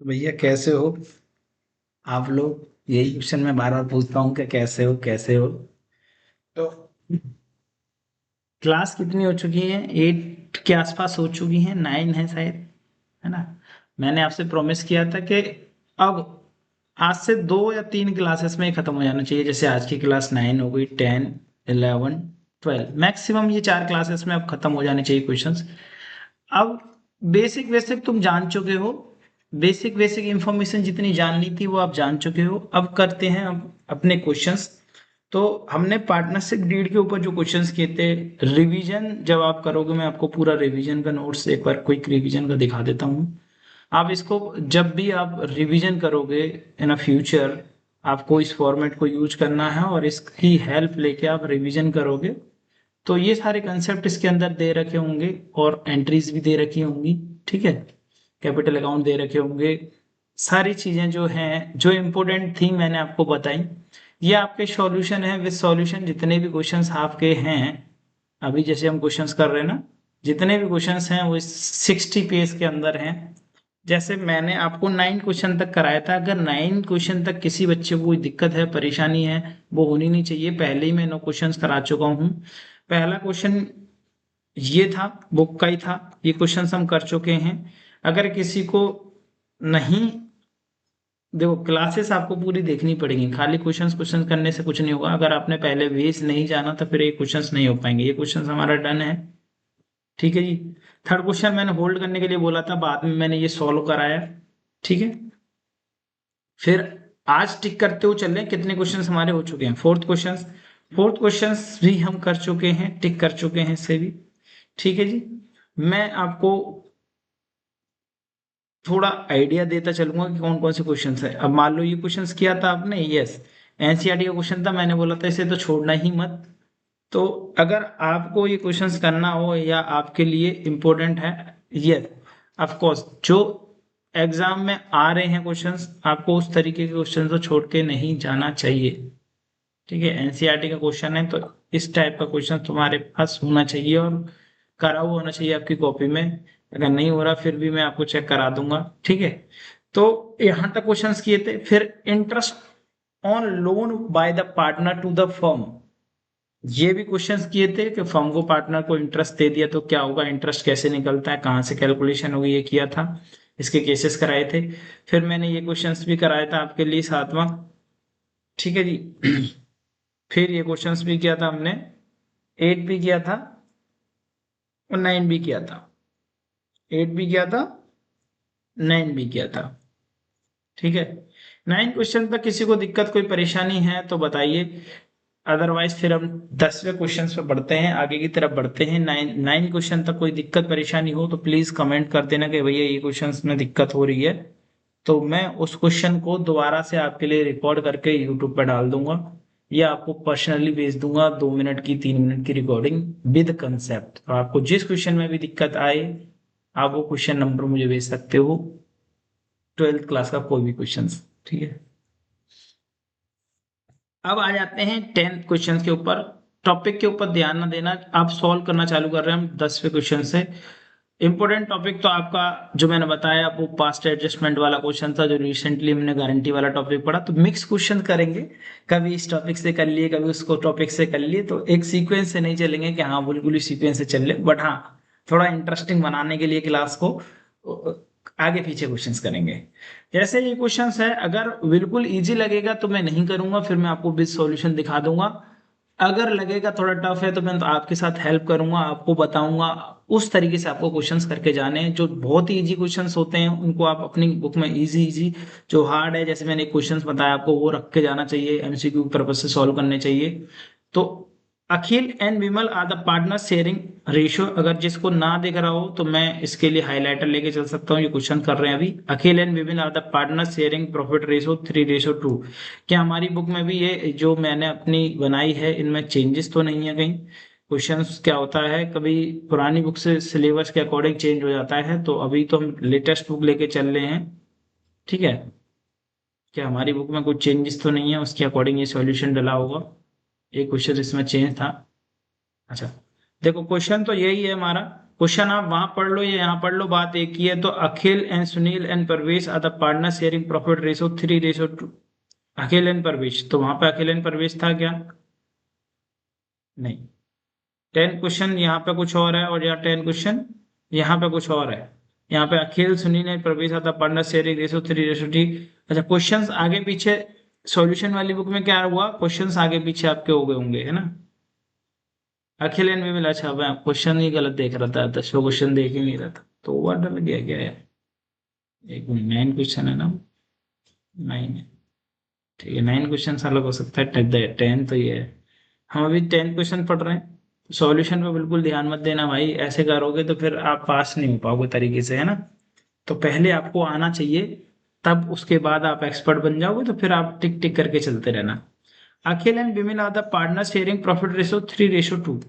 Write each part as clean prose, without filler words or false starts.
तो भैया कैसे हो आप लोग। यही क्वेश्चन मैं बार बार पूछता हूँ कि कैसे हो कैसे हो। तो क्लास कितनी हो चुकी है? 8 के आसपास हो चुकी है, 9 है शायद, है ना। मैंने आपसे प्रॉमिस किया था कि अब आज से 2 या 3 क्लासेस में ही खत्म हो जाना चाहिए। जैसे आज की क्लास 9 हो गई, 10, 11, 12, मैक्सिमम ये 4 क्लासेस में अब खत्म हो जाने चाहिए क्वेश्चंस। अब बेसिक बेसिक तुम जान चुके हो। बेसिक बेसिक इंफॉर्मेशन जितनी जाननी थी वो आप जान चुके हो। अब करते हैं अब अपने क्वेश्चंस। तो हमने पार्टनरशिप डीड के ऊपर जो क्वेश्चंस किए थे, रिवीजन जब आप करोगे, मैं आपको पूरा रिवीजन का नोट्स एक बार क्विक रिवीजन का दिखा देता हूँ। आप इसको जब भी आप रिवीजन करोगे इन अ फ्यूचर, आपको इस फॉर्मेट को यूज करना है और इसकी हेल्प लेके आप रिवीजन करोगे। तो ये सारे कंसेप्ट इसके अंदर दे रखे होंगे और एंट्रीज भी दे रखी होंगी। ठीक है, कैपिटल अकाउंट दे रखे होंगे। सारी चीजें जो हैं, जो इम्पोर्टेंट थी मैंने आपको बताई। ये आपके सॉल्यूशन है, विद सॉल्यूशन जितने भी क्वेश्चंस आपके हैं। अभी जैसे हम क्वेश्चंस कर रहे हैं ना, जितने भी क्वेश्चंस हैं वो 60 पेज के अंदर हैं। जैसे मैंने आपको 9 क्वेश्चन तक कराया था, अगर 9 क्वेश्चन तक किसी बच्चे को कोई दिक्कत है, परेशानी है, वो होनी नहीं चाहिए। पहले ही मैं 9 क्वेश्चन करा चुका हूँ। पहला क्वेश्चन ये था, बुक का ही था। ये क्वेश्चन हम कर चुके हैं। अगर किसी को नहीं, देखो क्लासेस आपको पूरी देखनी पड़ेगी, खाली क्वेश्चंस क्वेश्चन करने से कुछ नहीं होगा। अगर आपने पहले बेस नहीं जाना तो फिर ये क्वेश्चंस नहीं हो पाएंगे। ये क्वेश्चंस हमारा डन है। ठीक है जी। थर्ड क्वेश्चन मैंने होल्ड करने के लिए बोला था, बाद में मैंने ये सॉल्व कराया। ठीक है। फिर आज टिक करते हुए चल रहे हैं, कितने क्वेश्चंस हमारे हो चुके हैं? फोर्थ क्वेश्चंस भी हम कर चुके हैं, टिक कर चुके हैं इससे भी। ठीक है जी। मैं आपको थोड़ा आइडिया देता चलूंगा कि कौन कौन से क्वेश्चन है। अब मान लो ये क्वेश्चन किया था आपने, यस, एनसीईआरटी का क्वेश्चन था, मैंने बोला था इसे तो छोड़ना ही मत। तो अगर आपको ये क्वेश्चंस करना हो या आपके लिए इम्पोर्टेंट है, यस, ऑफ कोर्स, जो एग्जाम में आ रहे हैं क्वेश्चंस, आपको उस तरीके के क्वेश्चन को छोड़ के नहीं जाना चाहिए। ठीक है, एनसीईआरटी का क्वेश्चन है तो इस टाइप का क्वेश्चन तुम्हारे पास होना चाहिए और करा हुआ होना चाहिए आपकी कॉपी में। अगर नहीं हो रहा फिर भी मैं आपको चेक करा दूंगा। ठीक है। तो यहां तक क्वेश्चंस किए थे। फिर interest on loan by the partner to the firm, ये भी क्वेश्चंस किए थे कि फर्म को पार्टनर को इंटरेस्ट दे दिया तो क्या होगा, इंटरेस्ट कैसे निकलता है, कहाँ से कैलकुलेशन होगी, ये किया था। इसके केसेस कराए थे। फिर मैंने ये क्वेश्चंस भी कराया था आपके लिए, 7वां। ठीक है जी। फिर ये क्वेश्चंस भी किया था हमने, 8 भी किया था और 9 भी किया था। 8 भी किया था, 9 भी किया था। ठीक है। 9 क्वेश्चन तक किसी को दिक्कत कोई परेशानी है तो बताइए, अदरवाइज फिर हम 10वें क्वेश्चन पे बढ़ते हैं, आगे की तरफ बढ़ते हैं। 9 क्वेश्चन तक कोई दिक्कत परेशानी हो तो प्लीज कमेंट कर देना कि भैया ये क्वेश्चन में दिक्कत हो रही है। तो मैं उस क्वेश्चन को दोबारा से आपके लिए रिकॉर्ड करके यूट्यूब पर डाल दूंगा, या आपको पर्सनली भेज दूंगा 2 मिनट की, 3 मिनट की रिकॉर्डिंग विद कंसेप्ट। तो आपको जिस क्वेश्चन में भी दिक्कत आए, आप वो क्वेश्चन नंबर मुझे भेज सकते हो, 12th क्लास का कोई भी क्वेश्चन। ठीक है। अब आ जाते हैं 10th क्वेश्चन के ऊपर। टॉपिक के ऊपर ध्यान न देना, आप सॉल्व करना चालू कर रहे हैं हम 10वें क्वेश्चन से। इंपॉर्टेंट टॉपिक तो आपका जो मैंने बताया वो पास्ट एडजस्टमेंट वाला क्वेश्चन था, जो रिसेंटली हमने गारंटी वाला टॉपिक पढ़ा। तो मिक्स क्वेश्चन करेंगे, कभी इस टॉपिक से कर लिए, कभी उसको टॉपिक से कर लिए। तो एक सीक्वेंस से नहीं चलेंगे कि हाँ बिल्कुल ही सीक्वेंस से चल ले, बट हाँ थोड़ा इंटरेस्टिंग बनाने के लिए क्लास को आगे पीछे क्वेश्चंस करेंगे। जैसे ये क्वेश्चंस है, अगर बिल्कुल इजी लगेगा तो मैं नहीं करूंगा, फिर मैं आपको विद सॉल्यूशन दिखा दूंगा। अगर लगेगा थोड़ा टफ है तो मैं तो आपके साथ हेल्प करूंगा, आपको बताऊंगा। उस तरीके से आपको क्वेश्चंस करके जाने हैं। जो बहुत ही इजी क्वेश्चंस होते हैं उनको आप अपनी बुक में इजी इजी, जो हार्ड है जैसे मैंने क्वेश्चंस बताया आपको, वो रख के जाना चाहिए, एमसीक्यू पर्पज से सॉल्व करने चाहिए। तो Akhil and Vimal are the partner sharing ratio, अगर जिसको ना दिख रहा हो तो मैं इसके लिए हाईलाइटर लेके चल सकता हूँ। ये क्वेश्चन कर रहे हैं अभी, Akhil and Vimal are the partner sharing profit ratio 3:2। क्या हमारी बुक में भी ये जो मैंने अपनी बनाई है इनमें चेंजेस तो नहीं है कहीं? क्वेश्चंस क्या होता है, कभी पुरानी बुक से सिलेबस के अकॉर्डिंग चेंज हो जाता है, तो अभी तो हम लेटेस्ट बुक लेके चल रहे हैं। ठीक है। क्या हमारी बुक में कुछ चेंजेस तो नहीं है, उसके अकॉर्डिंग ये सॉल्यूशन डला होगा। एक क्वेश्चन इसमें चेंज था। अच्छा, देखो क्वेश्चन तो यही है हमारा। क्वेश्चन आप वहां पढ़ लो या यहाँ पढ़ लो, बात एक ही है। तो Akhil and Sunil and Parvesh are the partner sharing profit ratio 3:2। Akhil and Parvesh, तो वहां पे अखिल एंड परवेश था क्या? नहीं। 10 क्वेश्चन यहाँ पे कुछ और है, और यहाँ 10 क्वेश्चन यहाँ पे कुछ और है। यहाँ पे Akhil Sunil and Pravesh are the partner sharing ratio 3:2। अच्छा, क्वेश्चंस आगे पीछे सॉल्यूशन वाली बुक में क्या हुआ, क्वेश्चंस आगे पीछे आपके हो गए होंगे, है ना। अखिल एंड विमल, अच्छा मैं क्वेश्चन ही गलत देख रहा था, 10 क्वेश्चन देख ही नहीं रहा था, तो ओवर डल गया क्या है। एक 9 क्वेश्चन है ना, 9 है। ठीक है, 9 क्वेश्चन अलग हो सकता है, 10 तो ये है। हम अभी 10 क्वेश्चन पढ़ रहे हैं। सॉल्यूशन पे बिल्कुल ध्यान मत देना भाई, ऐसे करोगे तो फिर आप पास नहीं हो पाओगे तरीके से, है ना। तो पहले आपको आना चाहिए, तब उसके बाद आप एक्सपर्ट बन जाओगे, तो फिर आप टिक टिक करके चलते रहना। Akhil and Vimal are the partner sharing profit ratio 3:2।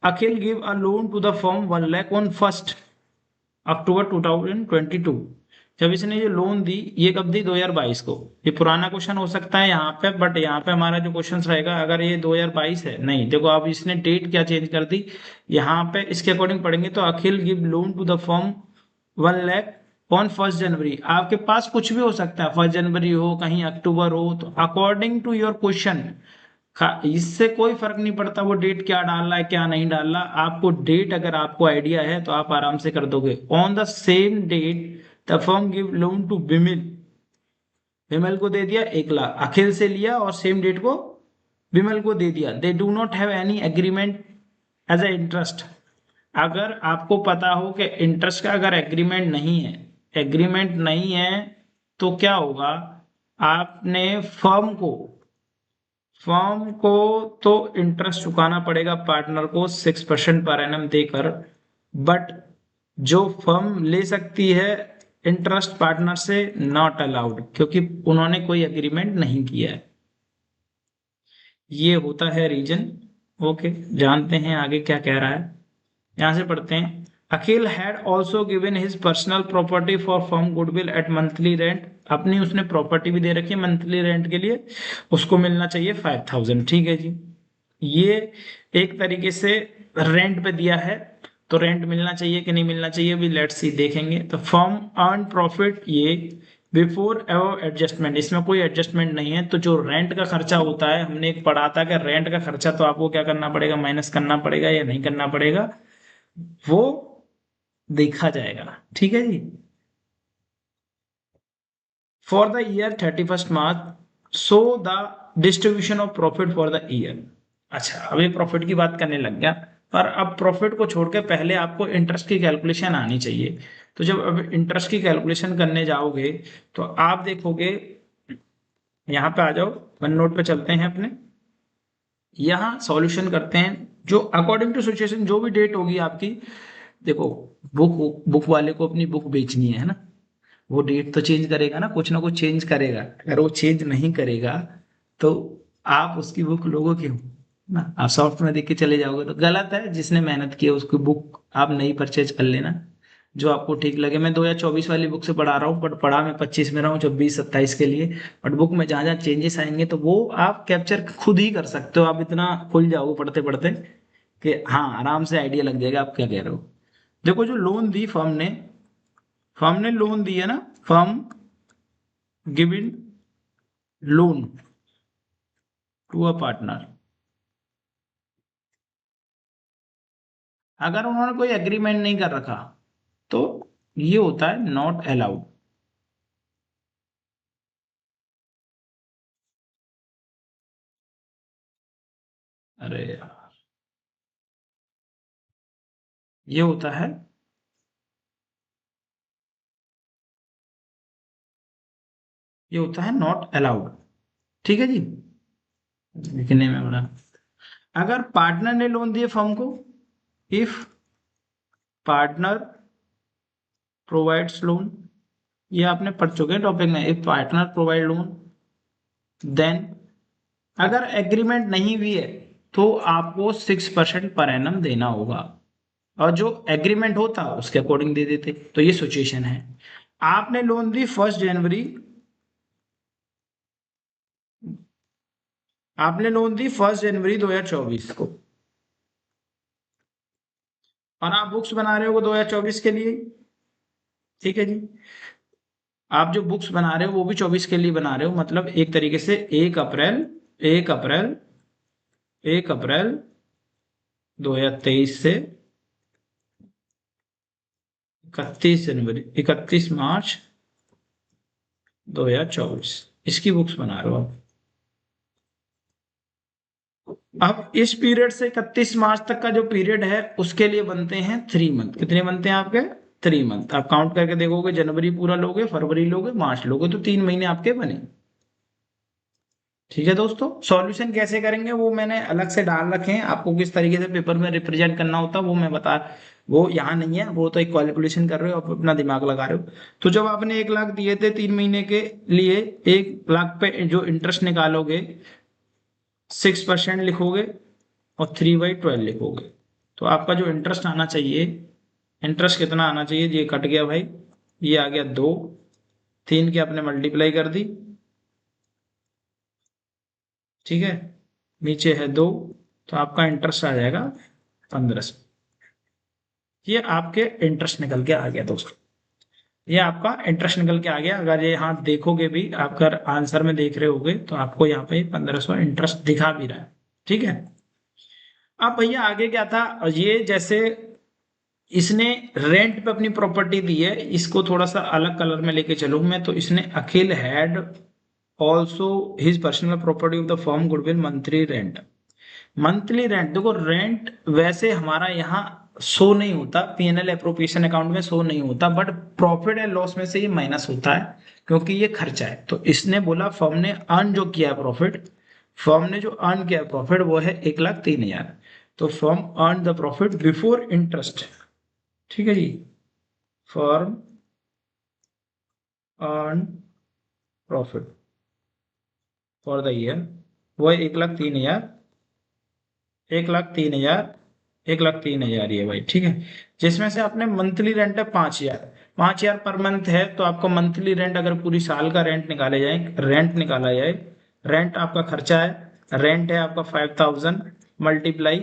Akhil give a loan to the firm 1 lakh on 1 October 2022। जब इसने ये लोन दी, ये कब दी? 2022 को। ये पुराना क्वेश्चन हो सकता है यहाँ पे, बट यहाँ पे हमारा जो क्वेश्चन रहेगा, अगर ये 2022 है, नहीं देखो अब इसने डेट क्या चेंज कर दी। यहाँ पे इसके अकॉर्डिंग पढ़ेंगे तो Akhil give loan to the firm 1 lakh on 1 January. आपके पास कुछ भी हो सकता है, 1 जनवरी हो, कहीं अक्टूबर हो, तो अकॉर्डिंग टू योर क्वेश्चन, इससे कोई फर्क नहीं पड़ता वो डेट क्या डाल रहा है क्या नहीं डाल रहा। आपको डेट अगर आपको आइडिया है तो आप आराम से कर दोगे। On the same date the firm give loan to Vimal. Vimal को दे दिया 1 लाख, अखिल से लिया और सेम डेट को विमल को दे दिया। They do not have any agreement as a interest. अगर आपको पता हो कि इंटरेस्ट का अगर एग्रीमेंट नहीं है, एग्रीमेंट नहीं है, तो क्या होगा, आपने फर्म को तो इंटरेस्ट चुकाना पड़ेगा पार्टनर को 6% पर एनम देकर। बट जो फर्म ले सकती है इंटरेस्ट पार्टनर से, नॉट अलाउड, क्योंकि उन्होंने कोई एग्रीमेंट नहीं किया है। ये होता है रीजन। ओके, जानते हैं आगे क्या कह रहा है, यहां से पढ़ते हैं। Akhil had also given his personal property for firm goodwill at monthly rent. अपनी उसने प्रॉपर्टी भी दे रखी है मंथली रेंट के लिए, उसको मिलना चाहिए 5,000। ठीक है जी, ये एक तरीके से रेंट पे दिया है, तो रेंट मिलना चाहिए कि नहीं मिलना चाहिए, भी लेट्स सी देखेंगे। तो फर्म अर्न प्रॉफिट, ये बिफोर एवो एडजस्टमेंट, इसमें कोई एडजस्टमेंट नहीं है। तो जो रेंट का खर्चा होता है, हमने एक पढ़ा था कि रेंट का खर्चा तो आपको क्या करना पड़ेगा, माइनस करना पड़ेगा या नहीं करना पड़ेगा, वो देखा जाएगा। ठीक है जी। For the year 31 March, so the distribution of profit for the year. अच्छा, अभी प्रॉफिट की बात करने लग गया, पर अब प्रॉफिट को छोड़ के पहले आपको इंटरेस्ट की कैलकुलेशन आनी चाहिए। तो जब अब इंटरेस्ट की कैलकुलेशन करने जाओगे, तो आप देखोगे, यहाँ पे आ जाओ, वन नोट पे चलते हैं अपने, यहाँ सॉल्यूशन करते हैं। जो अकॉर्डिंग टू सिचुएशन जो भी डेट होगी आपकी, देखो बुक बुक वाले को अपनी बुक बेचनी है ना, वो डेट तो चेंज करेगा ना कुछ चेंज करेगा। अगर वो चेंज नहीं करेगा, तो आप उसकी बुक लोगो क्यों ना। आप सॉफ्ट में देख के चले जाओगे तो गलत है। जिसने मेहनत की है उसकी बुक आप नई परचेज कर लेना, जो आपको ठीक लगे। मैं 2024 वाली बुक से पढ़ा रहा हूँ, बट पढ़ा मैं 25 में रहा हूँ, 26-27 के लिए। बट बुक में जहाँ जहाँ चेंजेस आएंगे तो वो आप कैप्चर खुद ही कर सकते हो। आप इतना खुल जाओगे पढ़ते पढ़ते कि हाँ, आराम से आइडिया लग जाएगा आप क्या कह रहे हो। देखो, जो लोन दी फर्म ने लोन दी है ना, firm given loan to a partner, अगर उन्होंने कोई एग्रीमेंट नहीं कर रखा, तो ये होता है नॉट अलाउड। अरे यार, ये होता है, ये होता है नॉट अलाउड। ठीक है जी, लिखने में बड़ा। अगर पार्टनर ने लोन दिए फर्म को, इफ पार्टनर प्रोवाइड्स लोन, ये आपने पढ़ चुके हैं टॉपिक में, if partner provide loan, then अगर एग्रीमेंट नहीं हुई है, तो आपको 6% पर एनम देना होगा, और जो एग्रीमेंट होता उसके अकॉर्डिंग दे देते। तो ये सिचुएशन है। आपने लोन दी 1 जनवरी, आपने लोन दी 1 जनवरी 2024 को। और आप बुक्स बना रहे हो 2024 के लिए, ठीक है जी। आप जो बुक्स बना रहे हो वो भी 24 के लिए बना रहे हो, मतलब एक तरीके से 1 अप्रैल 1 अप्रैल 1 अप्रैल 2023 से 31 जनवरी 31 मार्च 2024 इसकी बुक्स बना रहे हो आप। अब इस पीरियड से 31 मार्च तक का जो पीरियड है उसके लिए बनते हैं 3 मंथ। कितने बनते हैं आपके? 3 मंथ। आप काउंट करके देखोगे, जनवरी पूरा लोगे, फरवरी लोगे, मार्च लोगे, तो 3 महीने आपके बने। ठीक है दोस्तों, सॉल्यूशन कैसे करेंगे वो मैंने अलग से डाल रखे हैं, आपको किस तरीके से पेपर में रिप्रेजेंट करना होता है वो मैं बता, वो यहाँ नहीं है, वो तो एक कैलकुलेशन कर रहे हो, आप अपना दिमाग लगा रहे हो। तो जब आपने 1 लाख दिए थे 3 महीने के लिए, 1 लाख पे जो इंटरेस्ट निकालोगे 6% लिखोगे और 3/12 लिखोगे, तो आपका जो इंटरेस्ट आना चाहिए, इंटरेस्ट कितना आना चाहिए, ये कट गया भाई, ये आ गया 2, 3 के आपने मल्टीप्लाई कर दी, ठीक है, नीचे है 2, तो आपका इंटरेस्ट आ जाएगा 1500। ये आपके इंटरेस्ट निकल के आ गया दोस्तों, ये आपका इंटरेस्ट निकल के आ गया। अगर ये यहाँ देखोगे भी, आप अगर आंसर में देख रहे होगे तो आपको यहाँ पे 1500 इंटरेस्ट दिखा भी रहा है, ठीक है। अब भैया आगे क्या था, ये जैसे इसने रेंट पे अपनी प्रॉपर्टी दी है, इसको थोड़ा सा अलग कलर में लेके चलूँ मैं, तो इसने Akhil had also his personal property of the firm goodwill monthly rent. Monthly rent, देखो रेंट वैसे हमारा यहाँ शो नहीं होता, पीएनएल एप्रोप्रिएशन अकाउंट में शो नहीं होता, बट प्रॉफिट एंड लॉस में से ये माइनस होता है क्योंकि ये खर्चा है। तो इसने बोला फर्म ने अर्न जो किया प्रॉफिट, फर्म ने जो अर्न किया प्रॉफिट वो है 1,03,000, तो firm earn the profit before interest, ठीक है जी। Firm earn profit for the year वो है 1,03,000, 1,03,000, 1,03,000 ये भाई, ठीक है। जिसमें से आपने मंथली रेंट है 5,000, 5,000 पर मंथ है, तो आपको मंथली रेंट अगर पूरी साल का रेंट निकाले जाए, रेंट निकाला जाए, रेंट आपका खर्चा है, रेंट है आपका 5,000 मल्टीप्लाई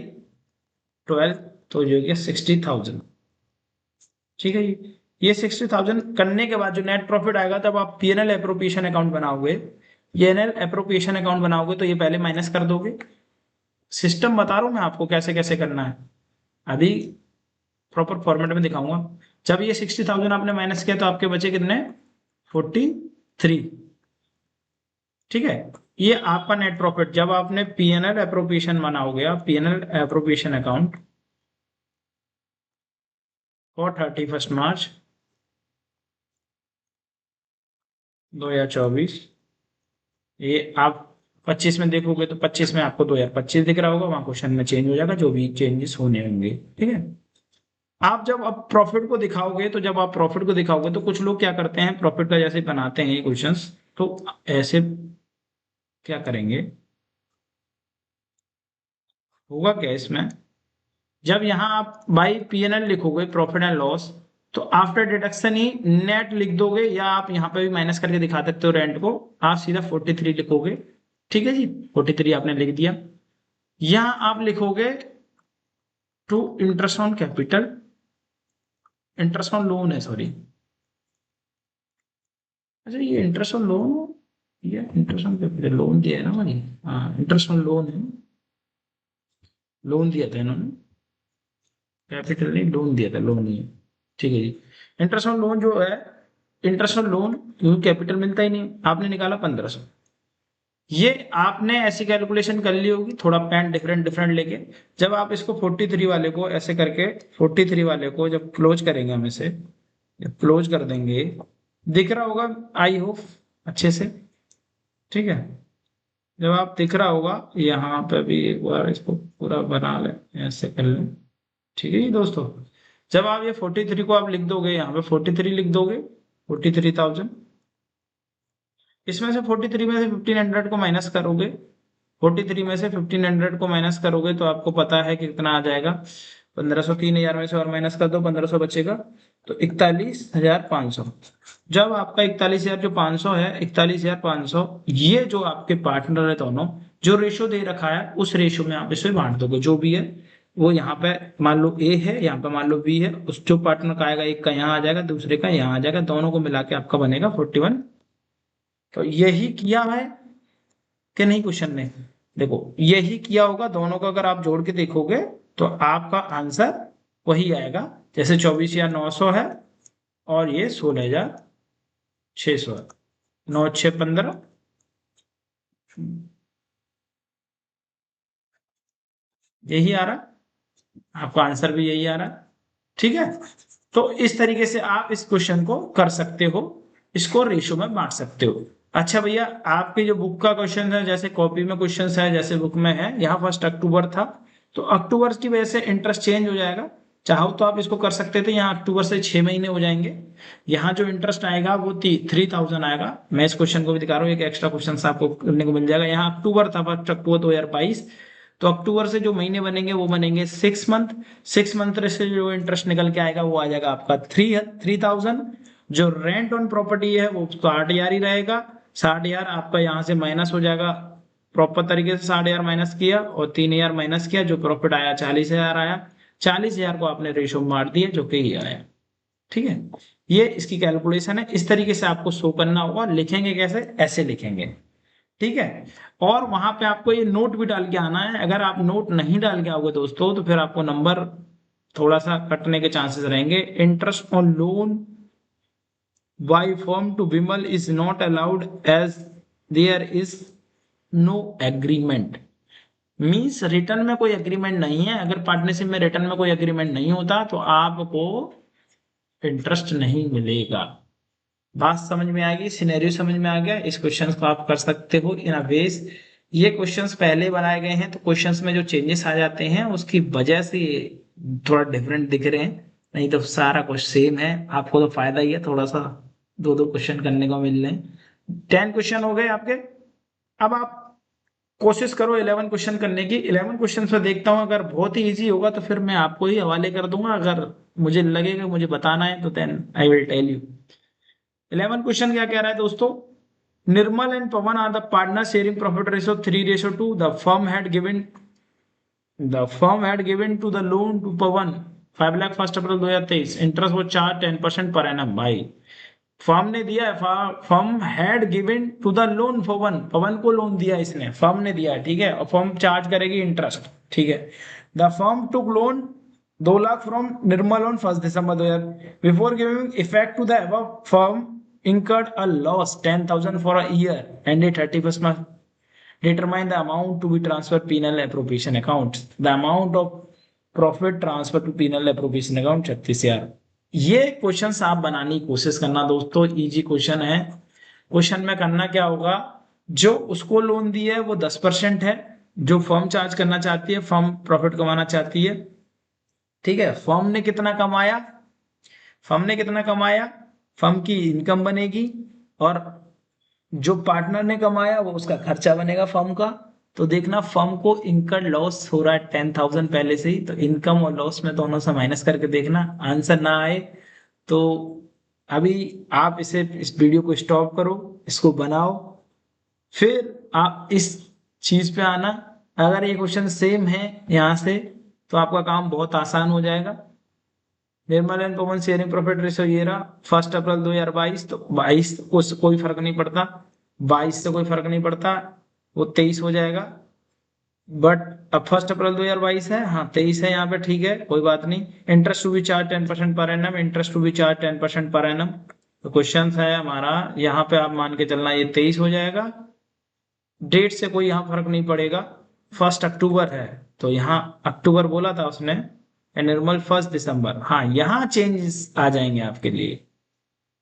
12, तो जो है 60,000, ठीक है जी। ये 60,000 करने के बाद जो नेट प्रॉफिट आएगा, तब आप पीएनएल एप्रोप्रिएशन अकाउंट बनाओगे, पीएनएल एप्रोप्रिएशन अकाउंट बनाओगे तो ये पहले माइनस कर दोगे। सिस्टम बता रहा हूं मैं आपको कैसे कैसे करना है, अभी प्रॉपर फॉर्मेट में दिखाऊंगा। जब ये 60,000 आपने माइनस किया तो आपके बचे कितने? 43, ठीक है। ये आपका नेट प्रॉफिट जब आपने पीएनएल एप्रोप्रिएशन बनाओगे, आप पीएनएल एप्रोप्रिएशन अकाउंट फॉर 31 मार्च 2024, ये आप 25 में देखोगे तो 25 में आपको 2025 दिख रहा होगा, वहां क्वेश्चन में चेंज हो जाएगा जो भी चेंजेस होने होंगे, ठीक है। आप जब अब प्रॉफिट को दिखाओगे, तो जब आप प्रॉफिट को दिखाओगे तो कुछ लोग क्या करते हैं, प्रॉफिट का जैसे बनाते हैं क्वेश्चंस, तो ऐसे क्या करेंगे, होगा क्या इसमें, जब यहाँ आप बाई पीएनएल लिखोगे प्रॉफिट एंड लॉस, तो आफ्टर डिडक्शन ही नेट लिख दोगे, या आप यहाँ पे भी माइनस करके दिखा सकते हो रेंट को, आप सीधा 43 लिखोगे, ठीक है जी। 43 आपने लिख दिया। यहाँ आप लिखोगे to interest on capital, interest on loan है, सॉरी, अच्छा ये इंटरेस्ट ऑन लोन, ये इंटरेस्ट ऑन कैपिटल लोन दिया है ना भाई, हाँ इंटरेस्ट ऑन लोन है, लोन दिया था इन्होंने, कैपिटल नहीं लोन दिया था, लोन नहीं है, ठीक है जी। इंटरेस्ट ऑन लोन जो है, इंटरेस्ट ऑन लोन क्योंकि कैपिटल मिलता ही नहीं, आपने निकाला 1500। ये आपने ऐसी कैलकुलेशन कर ली होगी, थोड़ा पेन डिफरेंट डिफरेंट लेके, जब आप इसको 43 वाले को ऐसे करके, 43 वाले को जब क्लोज करेंगे हम इसे, जब क्लोज कर देंगे, दिख रहा होगा आई होप अच्छे से, ठीक है। जब आप दिख रहा होगा यहाँ पे भी एक बार इसको पूरा बना लें, ऐसे कर लें, ठीक है जी दोस्तों। जब आप ये 43 को आप लिख दोगे, यहाँ पे 43 लिख दोगे, 43,000, इसमें से 43 में से 1500 को माइनस करोगे, 43 में से 1500 को माइनस करोगे तो आपको पता है कि कितना आ जाएगा, 1500, 3,000 में से और माइनस कर दो, 1500 बचेगा, तो 41,500। जब आपका 41,500 है, 41,500, ये जो आपके पार्टनर है दोनों, जो रेशो दे रखा है उस रेशो में आप इसे बांट दोगे, जो भी है वो यहाँ पे मान लो ए है, यहाँ पे मान लो बी है, उस जो पार्टनर का आएगा एक का यहाँ आ जाएगा, दूसरे का यहाँ आ जाएगा, दोनों को मिला के आपका बनेगा 41। तो यही किया है कि नहीं क्वेश्चन ने? देखो यही किया होगा, दोनों का अगर आप जोड़ के देखोगे तो आपका आंसर वही आएगा। जैसे 24,900 है और ये 16,600 है, 9 6 15, यही आ रहा, आपका आंसर भी यही आ रहा। ठीक है, तो इस तरीके से आप इस क्वेश्चन को कर सकते हो, इसको रेशो में बांट सकते हो। अच्छा भैया, आपकी जो बुक का क्वेश्चन है, जैसे कॉपी में क्वेश्चन है, जैसे बुक में है, यहाँ 1 अक्टूबर था, तो अक्टूबर की वजह से इंटरेस्ट चेंज हो जाएगा। चाहो तो आप इसको कर सकते थे, यहाँ अक्टूबर से 6 महीने हो जाएंगे। यहाँ जो इंटरेस्ट आएगा वो 3,000 आएगा। मैं इस क्वेश्चन को भी दिखा रहा हूँ, एक एक्स्ट्रा क्वेश्चन आपको करने को मिल जाएगा। यहाँ अक्टूबर था, 1 अक्टूबर 2022, तो अक्टूबर से जो महीने बनेंगे वो बनेंगे 6 मंथ। 6 मंथ से जो इंटरेस्ट निकल के आएगा वो आ जाएगा आपका 3,000। जो रेंट ऑन प्रॉपर्टी है वो 60,000 ही रहेगा। 60,000 आपका यहाँ से माइनस हो जाएगा, प्रॉपर तरीके से 60,000 माइनस किया और 3,000 माइनस किया, जो प्रॉफिट आया 40,000 आया। 40,000 को आपने रेशो में बांट दिया, जो कि ये आया। ठीक है, ये इसकी कैलकुलेशन है। इस तरीके से आपको शो करना होगा। लिखेंगे कैसे? ऐसे लिखेंगे। ठीक है, और वहां पे आपको ये नोट भी डाल के आना है। अगर आप नोट नहीं डाल के आओगे दोस्तों, तो फिर आपको नंबर थोड़ा सा कटने के चांसेस रहेंगे। Interest on loan by firm to Vimal is not allowed as there is no agreement. Means return में कोई एग्रीमेंट नहीं है। अगर पार्टनरशिप में रिटर्न में कोई एग्रीमेंट नहीं होता तो आपको इंटरेस्ट नहीं मिलेगा। बात समझ में आ गई, सिनेरियो समझ में आ गया। इस क्वेश्चन को आप कर सकते हो इन अ वेज। ये क्वेश्चंस पहले बनाए गए हैं, तो क्वेश्चंस में जो चेंजेस आ जाते हैं उसकी वजह से थोड़ा डिफरेंट दिख रहे हैं, नहीं तो सारा कुछ सेम है। आपको तो फायदा ही है, थोड़ा सा दो दो क्वेश्चन करने को मिल रहे हैं। 10 क्वेश्चन हो गए आपके। अब आप कोशिश करो 11 क्वेश्चन करने की। 11 क्वेश्चन पे देखता हूँ, अगर बहुत ही इजी होगा तो फिर मैं आपको ही हवाले कर दूंगा। अगर मुझे लगेगा मुझे बताना है तो then I will tell you. 11 question क्या कह रहा है दोस्तों? Nirmal and Pawan are the partner sharing profit ratio 3:2। The firm had given to the loan to Pawan 5 lakh 1 April 2023। Interest वो 4 10% पर एनम। भाई फर्म ने दिया है, firm had given to the loan Pawan, Pawan को लोन दिया इसने, फर्म ने दिया है। ठीक है, और फर्म चार्ज करेगी इंटरेस्ट। ठीक है, the firm took loan 2 lakh from Nirmal on 1 December 2000। Before giving effect to the above, firm incurred a loss 10,000 for a year ended 31st March. Determine the amount to be transferred penal appropriation account. The amount of profit transferred to penal appropriation account 36,000। ये question आप बनाने की कोशिश करना दोस्तों, easy question है। Question में करना क्या होगा, जो उसको लोन दिया है वो 10% है, जो फर्म चार्ज करना चाहती है, फर्म प्रॉफिट कमाना चाहती है। ठीक है, फर्म ने कितना कमाया, फर्म की इनकम बनेगी, और जो पार्टनर ने कमाया वो उसका खर्चा बनेगा फर्म का। तो देखना फर्म को इनकम लॉस हो रहा है 10,000 पहले से ही, तो इनकम और लॉस में दोनों से माइनस करके देखना, आंसर ना आए तो अभी आप इस वीडियो को स्टॉप करो, इसको बनाओ, फिर आप इस चीज पे आना। अगर ये क्वेश्चन सेम है यहाँ से, तो आपका काम बहुत आसान हो जाएगा। Nirmal and Pawan sharing profit ratio ये रहा 1 अप्रैल 2022। तो 22 को कोई फर्क नहीं पड़ता, 22 से कोई फर्क नहीं पड़ता, वो 23 हो जाएगा। बट अब 1 अप्रैल 2022 है, हाँ 23 है यहाँ पे, ठीक है कोई बात नहीं। Interest to be charge 10% per annum, interest to be charge 10% per annum. तो क्वेश्चन है हमारा, यहाँ पे आप मान के चलना ये 23 हो जाएगा। डेट से कोई यहाँ फर्क नहीं पड़ेगा, 1 अक्टूबर है तो यहाँ अक्टूबर बोला था उसने, निर्मल 1 दिसंबर। हाँ, यहाँ चेंजेस आ जाएंगे आपके लिए,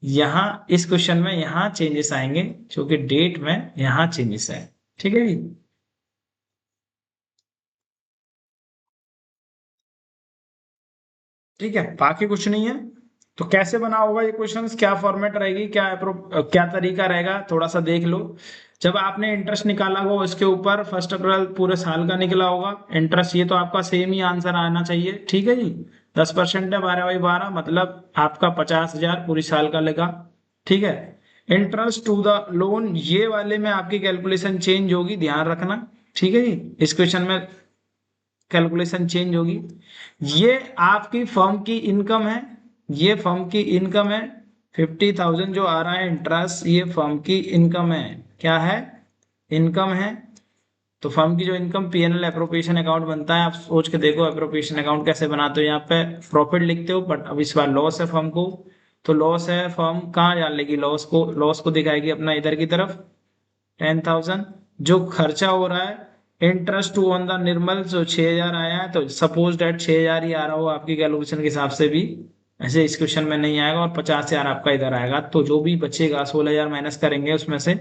यहाँ इस क्वेश्चन में यहाँ चेंजेस आएंगे, क्योंकि डेट में यहाँ चेंजेस है। ठीक है जी, ठीक है, बाकी कुछ नहीं है। तो कैसे बना होगा ये क्वेश्चंस, क्या फॉर्मेट रहेगी, क्या तरीका रहेगा, थोड़ा सा देख लो। जब आपने इंटरेस्ट निकाला होगा इसके ऊपर 1 अप्रैल पूरे साल का निकला होगा इंटरेस्ट, ये तो आपका सेम ही आंसर आना चाहिए। ठीक है जी, 10% है, 12/12 मतलब आपका 50,000 पूरी साल का लगा। ठीक है, इंटरेस्ट टू द लोन, ये वाले में आपकी कैलकुलेशन चेंज होगी, ध्यान रखना। ठीक है जी, इस क्वेश्चन में कैलकुलेशन चेंज होगी। ये आपकी फर्म की इनकम है, ये फर्म की इनकम है, 50,000 जो आ रहा है इंटरेस्ट, ये फर्म की इनकम है। क्या है? इनकम है। तो फर्म की जो इनकम पीएनएल एप्रोप्रिएशन अकाउंट बनता है, आप सोच के देखो एप्रोप्रिएशन अकाउंट कैसे बनाते हो। यहाँ पे प्रॉफिट लिखते हो, बट अब इस बार लॉस है फर्म को, तो लॉस है, फर्म कहाँ डाल लेगी लॉस को? लॉस को दिखाएगी अपना इधर की तरफ 10,000। जो खर्चा हो रहा है इंटरेस्ट टू ऑन द निर्मल, जो 6,000 आया है, तो सपोज डेट 6,000 ही आ रहा हो आपकी कैलकुलेशन के हिसाब से भी, ऐसे इस क्वेश्चन में नहीं आएगा, और 50,000 आपका इधर आएगा, तो जो भी बचेगा 16,000 माइनस करेंगे, उसमें से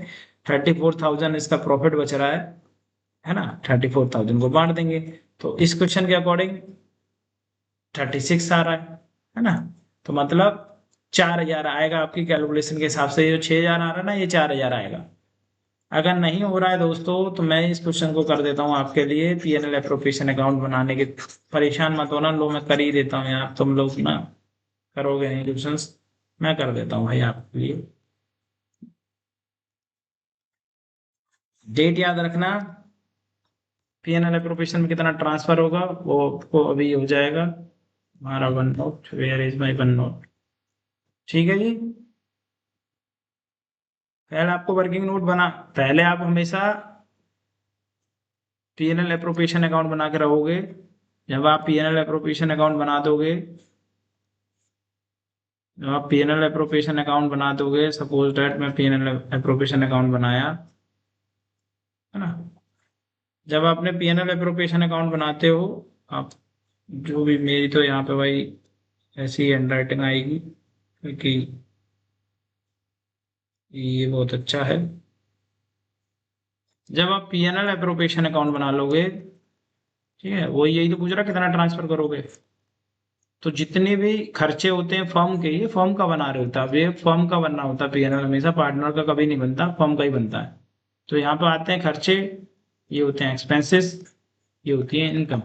34,000 इसका प्रॉफिट बच रहा है ना, 34,000 को बांट देंगे। तो इस क्वेश्चन के अकॉर्डिंग 36 आ रहा है ना। तो मतलब 4,000 आएगा आपकी कैलकुलेशन के हिसाब से। जो 6,000 आ रहा है ना, ये 4,000 आएगा। अगर नहीं हो रहा है दोस्तों, तो मैं इस क्वेश्चन को कर देता हूँ आपके लिए, पीएनएल एप्रोप्रिएशन अकाउंट बनाने के। परेशान मत होना, लो मैं कर ही देता हूँ यार, तुम लोग ना करोगे नहीं क्वेश्चंस, मैं कर देता हूँ भाई आपके लिए। डेट याद रखना, पीएनएल एप्रोप्रिएशन में कितना ट्रांसफर होगा वो अभी हो जाएगा। हमारा one note, where is my one note. ठीक है जी। पहले आपको वर्किंग नोट बना, पहले आप हमेशा पीएनएल एप्रोप्रिएशन अकाउंट बना के रहोगे। जब आप पीएनएल एप्रोप्रिएशन अकाउंट बना दोगे, जब आप पीएनएल एप्रोप्रिएशन अकाउंट बना दोगे, सपोज दैट मैं पीएनएल एप्रोप्रिएशन अकाउंट बनाया, है ना। जब आपने पीएनएल एप्रोप्रिएशन अकाउंट बनाते हो आप, जो भी, मेरी तो यहाँ पे भाई ऐसी हैंड राइटिंग आएगी, क्योंकि ये बहुत अच्छा है। जब आप पीएनएल एप्रोप्रिएशन अकाउंट बना लोगे, ठीक है, वो यही तो पूछ रहा कितना ट्रांसफर करोगे। तो जितने भी खर्चे होते हैं फर्म के, ये फर्म का बना रहे होता है, ये फर्म का बनना होता है पीएनएल, हमेशा पार्टनर का कभी नहीं बनता, फर्म का ही बनता है। तो यहाँ पे आते हैं खर्चे, ये होते हैं एक्सपेंसेस, ये होती है इनकम।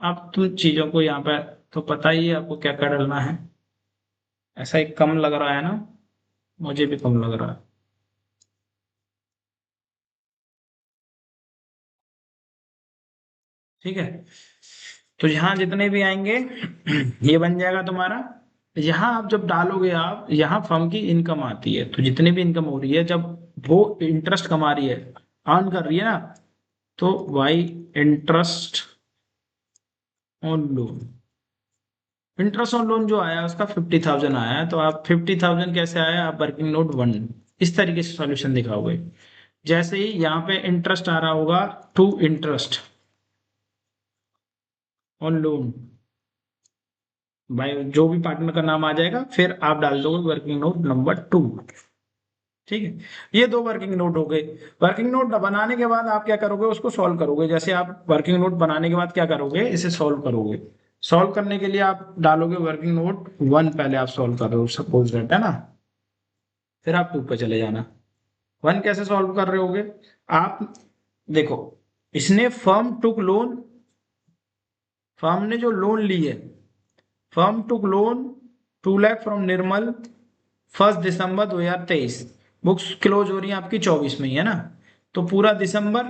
अब तुम चीजों को यहाँ पे तो पता ही है आपको क्या क्या डालना है। ऐसा एक कम लग रहा है ना, मुझे भी कम लग रहा है। ठीक है, तो यहाँ जितने भी आएंगे ये बन जाएगा तुम्हारा। यहाँ आप जब डालोगे, आप यहाँ फर्म की इनकम आती है, तो जितनी भी इनकम हो रही है, जब वो इंटरेस्ट कमा रही है, अर्न कर रही है ना, तो why interest on loan, interest on loan जो आया उसका 50,000 आया है, तो आप 50,000 कैसे आया, आप वर्किंग नोट 1 इस तरीके से सॉल्यूशन दिखाओगे। जैसे ही यहाँ पे इंटरेस्ट आ रहा होगा, टू इंटरेस्ट ऑन लोन, भाई जो भी पार्टनर का नाम आ जाएगा, फिर आप डाल दोगे वर्किंग नोट नंबर 2। ठीक है, ये दो वर्किंग नोट हो गए। वर्किंग नोट बनाने के बाद आप क्या करोगे, उसको सॉल्व करोगे। जैसे आप वर्किंग नोट बनाने के बाद क्या करोगे, इसे सॉल्व करोगे। सॉल्व करने के लिए आप डालोगे वर्किंग नोट 1, पहले आप सॉल्व कर रहे हो सपोज दैट, है ना। फिर आप 2 पे चले जाना। 1 कैसे सॉल्व कर रहे होगे आप, देखो, इसने फर्म टुक लोन, फर्म ने जो लोन ली है, firm took loan 2 lakh from Nirmal 1 December 2023। Books close हो रही है आपकी 24 में ही, है ना। तो पूरा दिसंबर,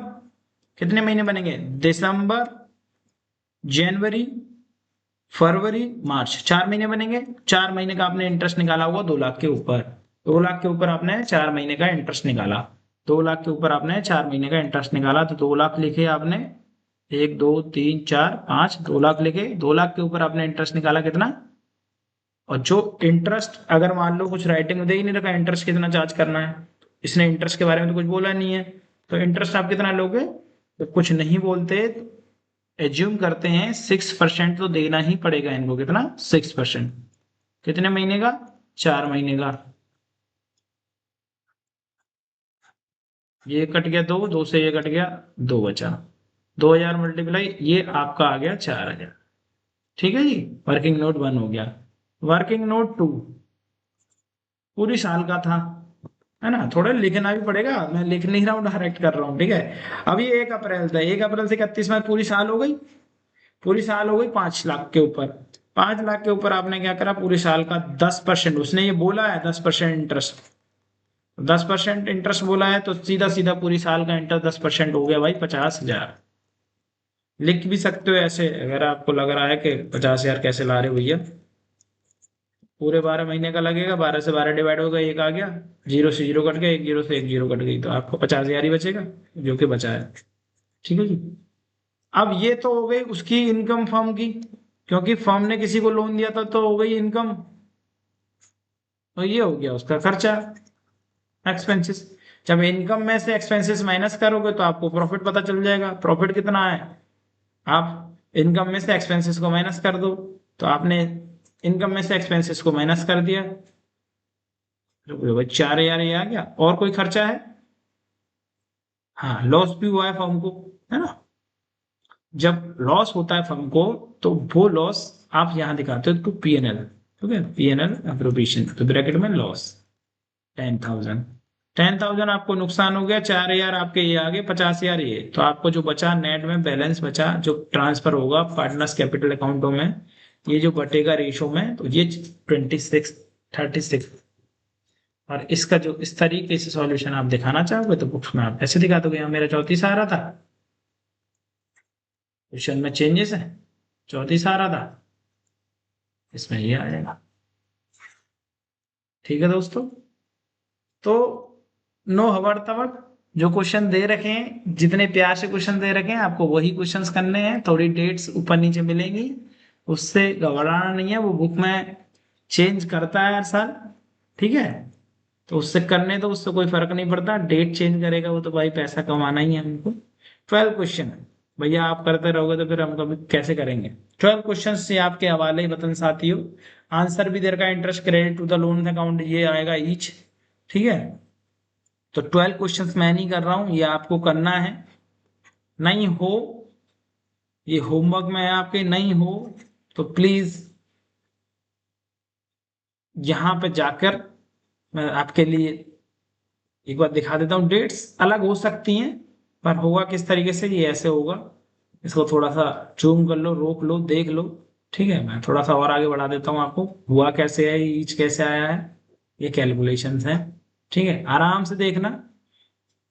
कितने महीने बनेंगे, दिसंबर, जनवरी, फरवरी, मार्च, 4 महीने बनेंगे। 4 महीने का आपने इंटरेस्ट निकाला होगा 2 लाख के ऊपर, 2 लाख के ऊपर आपने 4 महीने का इंटरेस्ट निकाला, 2 लाख के ऊपर आपने 4 महीने का इंटरेस्ट निकाला, तो 2 लाख लिखे आपने, 1 2 3 4 5, 2 लाख लिखे, 2 लाख के ऊपर आपने इंटरेस्ट निकाला कितना। और जो इंटरेस्ट, अगर मान लो कुछ राइटिंग में दे ही नहीं रखा इंटरेस्ट कितना चार्ज करना है, इसने इंटरेस्ट के बारे में तो कुछ बोला नहीं है, तो इंटरेस्ट आप कितना लोगे, तो कुछ नहीं बोलते, एज्यूम करते हैं 6% तो देना ही पड़ेगा इनको। कितना, 6%। कितने महीने का, 4 महीने का। ये कट गया, दो, दो से ये कट गया, 2 बचा, 2,000 मल्टीप्लाई, ये आपका आ गया 4,000। ठीक है जी, वर्किंग नोट 1 हो गया। वर्किंग नोट 2 पूरी साल का था, है ना। थोड़ा लिखना भी पड़ेगा, मैं लिख नहीं रहा हूँ, डायरेक्ट कर रहा हूँ, ठीक है। अब ये 1 अप्रैल था, 1 अप्रैल से 31 में पूरी साल हो गई, पूरी साल हो गई 5 लाख के ऊपर। 5 लाख के ऊपर आपने क्या करा, पूरी साल का 10%, उसने ये बोला है 10% इंटरेस्ट, 10% इंटरेस्ट बोला है, तो सीधा सीधा पूरी साल का इंटरेस्ट 10% हो गया भाई 50,000। लिख भी सकते हो ऐसे, अगर आपको लग रहा है कि 50,000 कैसे ला रहे हो भैया, पूरे 12 महीने का लगेगा, 12 से 12 डिवाइड होगा, एक आ गया, जीरो से जीरो कट गया, एक जीरो से एक जीरो कट गई, तो आपको 50,000 ही बचेगा, जो कि बचा है। ठीक है जी। अब ये तो हो गई उसकी इनकम फर्म की, क्योंकि फर्म ने किसी को लोन दिया था तो हो गई इनकम। तो ये हो गया उसका खर्चा, एक्सपेंसेस। जब इनकम में से एक्सपेंसेस माइनस करोगे तो आपको प्रॉफिट पता चल जाएगा, प्रॉफिट कितना है। आप इनकम में से एक्सपेंसेस को माइनस कर दो, तो आपने इनकम में से एक्सपेंसेस को माइनस कर दिया, तो भाई 4,000 ये आ गया। और कोई खर्चा है? हाँ, लॉस भी हुआ है फर्म को, है ना। जब लॉस होता है फर्म को, तो वो लॉस आप यहाँ दिखाते हो तो P&L, ठीक है, P&L अप्रोप्रिएशन, तो ब्रैकेट में लॉस 10,000। 10,000 आपको नुकसान हो गया, 4,000 आपके ये आ गए, 50,000 ये, तो आपको जो बचा नेट में बैलेंस बचा, जो ट्रांसफर होगा पार्टनर्स कैपिटल अकाउंटों में, ये जो बटेगा रेशो में, तो ये 2636। और इसका जो इस तरीके से सॉल्यूशन आप दिखाना चाहोगे तो बुक्स में आप ऐसे दिखा दोगे, यहाँ मेरा 34 आ रहा था, क्वेश्चन में चेंजेस है, 34 आ रहा था, इसमें ये आ जाएगा। ठीक है दोस्तों, तो नो हवर तवर, जो क्वेश्चन दे रखे हैं, जितने प्यार से क्वेश्चन दे रखे हैं, आपको वही क्वेश्चंस करने हैं। थोड़ी डेट्स ऊपर नीचे मिलेंगी, उससे घबराना नहीं है, वो बुक में चेंज करता है हर साल। ठीक है, तो उससे करने तो उससे कोई फर्क नहीं पड़ता, डेट चेंज करेगा वो तो भाई पैसा कमाना ही है हमको। 12 क्वेश्चन है भैया, आप करते रहोगे तो फिर हम कभी कैसे करेंगे। 12 क्वेश्चन से आपके हवाले ही वतन साथियों। आंसर भी देर का, interest credit to the loan account ये आएगा ईच। ठीक है, तो 12 क्वेश्चंस मैं नहीं कर रहा हूं, ये आपको करना है। नहीं हो, ये होमवर्क में है आपके, नहीं हो तो प्लीज यहां पे जाकर मैं आपके लिए एक बार दिखा देता हूँ। डेट्स अलग हो सकती हैं, पर होगा किस तरीके से, ये ऐसे होगा। इसको थोड़ा सा जूम कर लो, रोक लो, देख लो। ठीक है, मैं थोड़ा सा और आगे बढ़ा देता हूँ आपको, हुआ कैसे है, ईच कैसे आया है, ये कैलकुलेशंस है। ठीक है, आराम से देखना,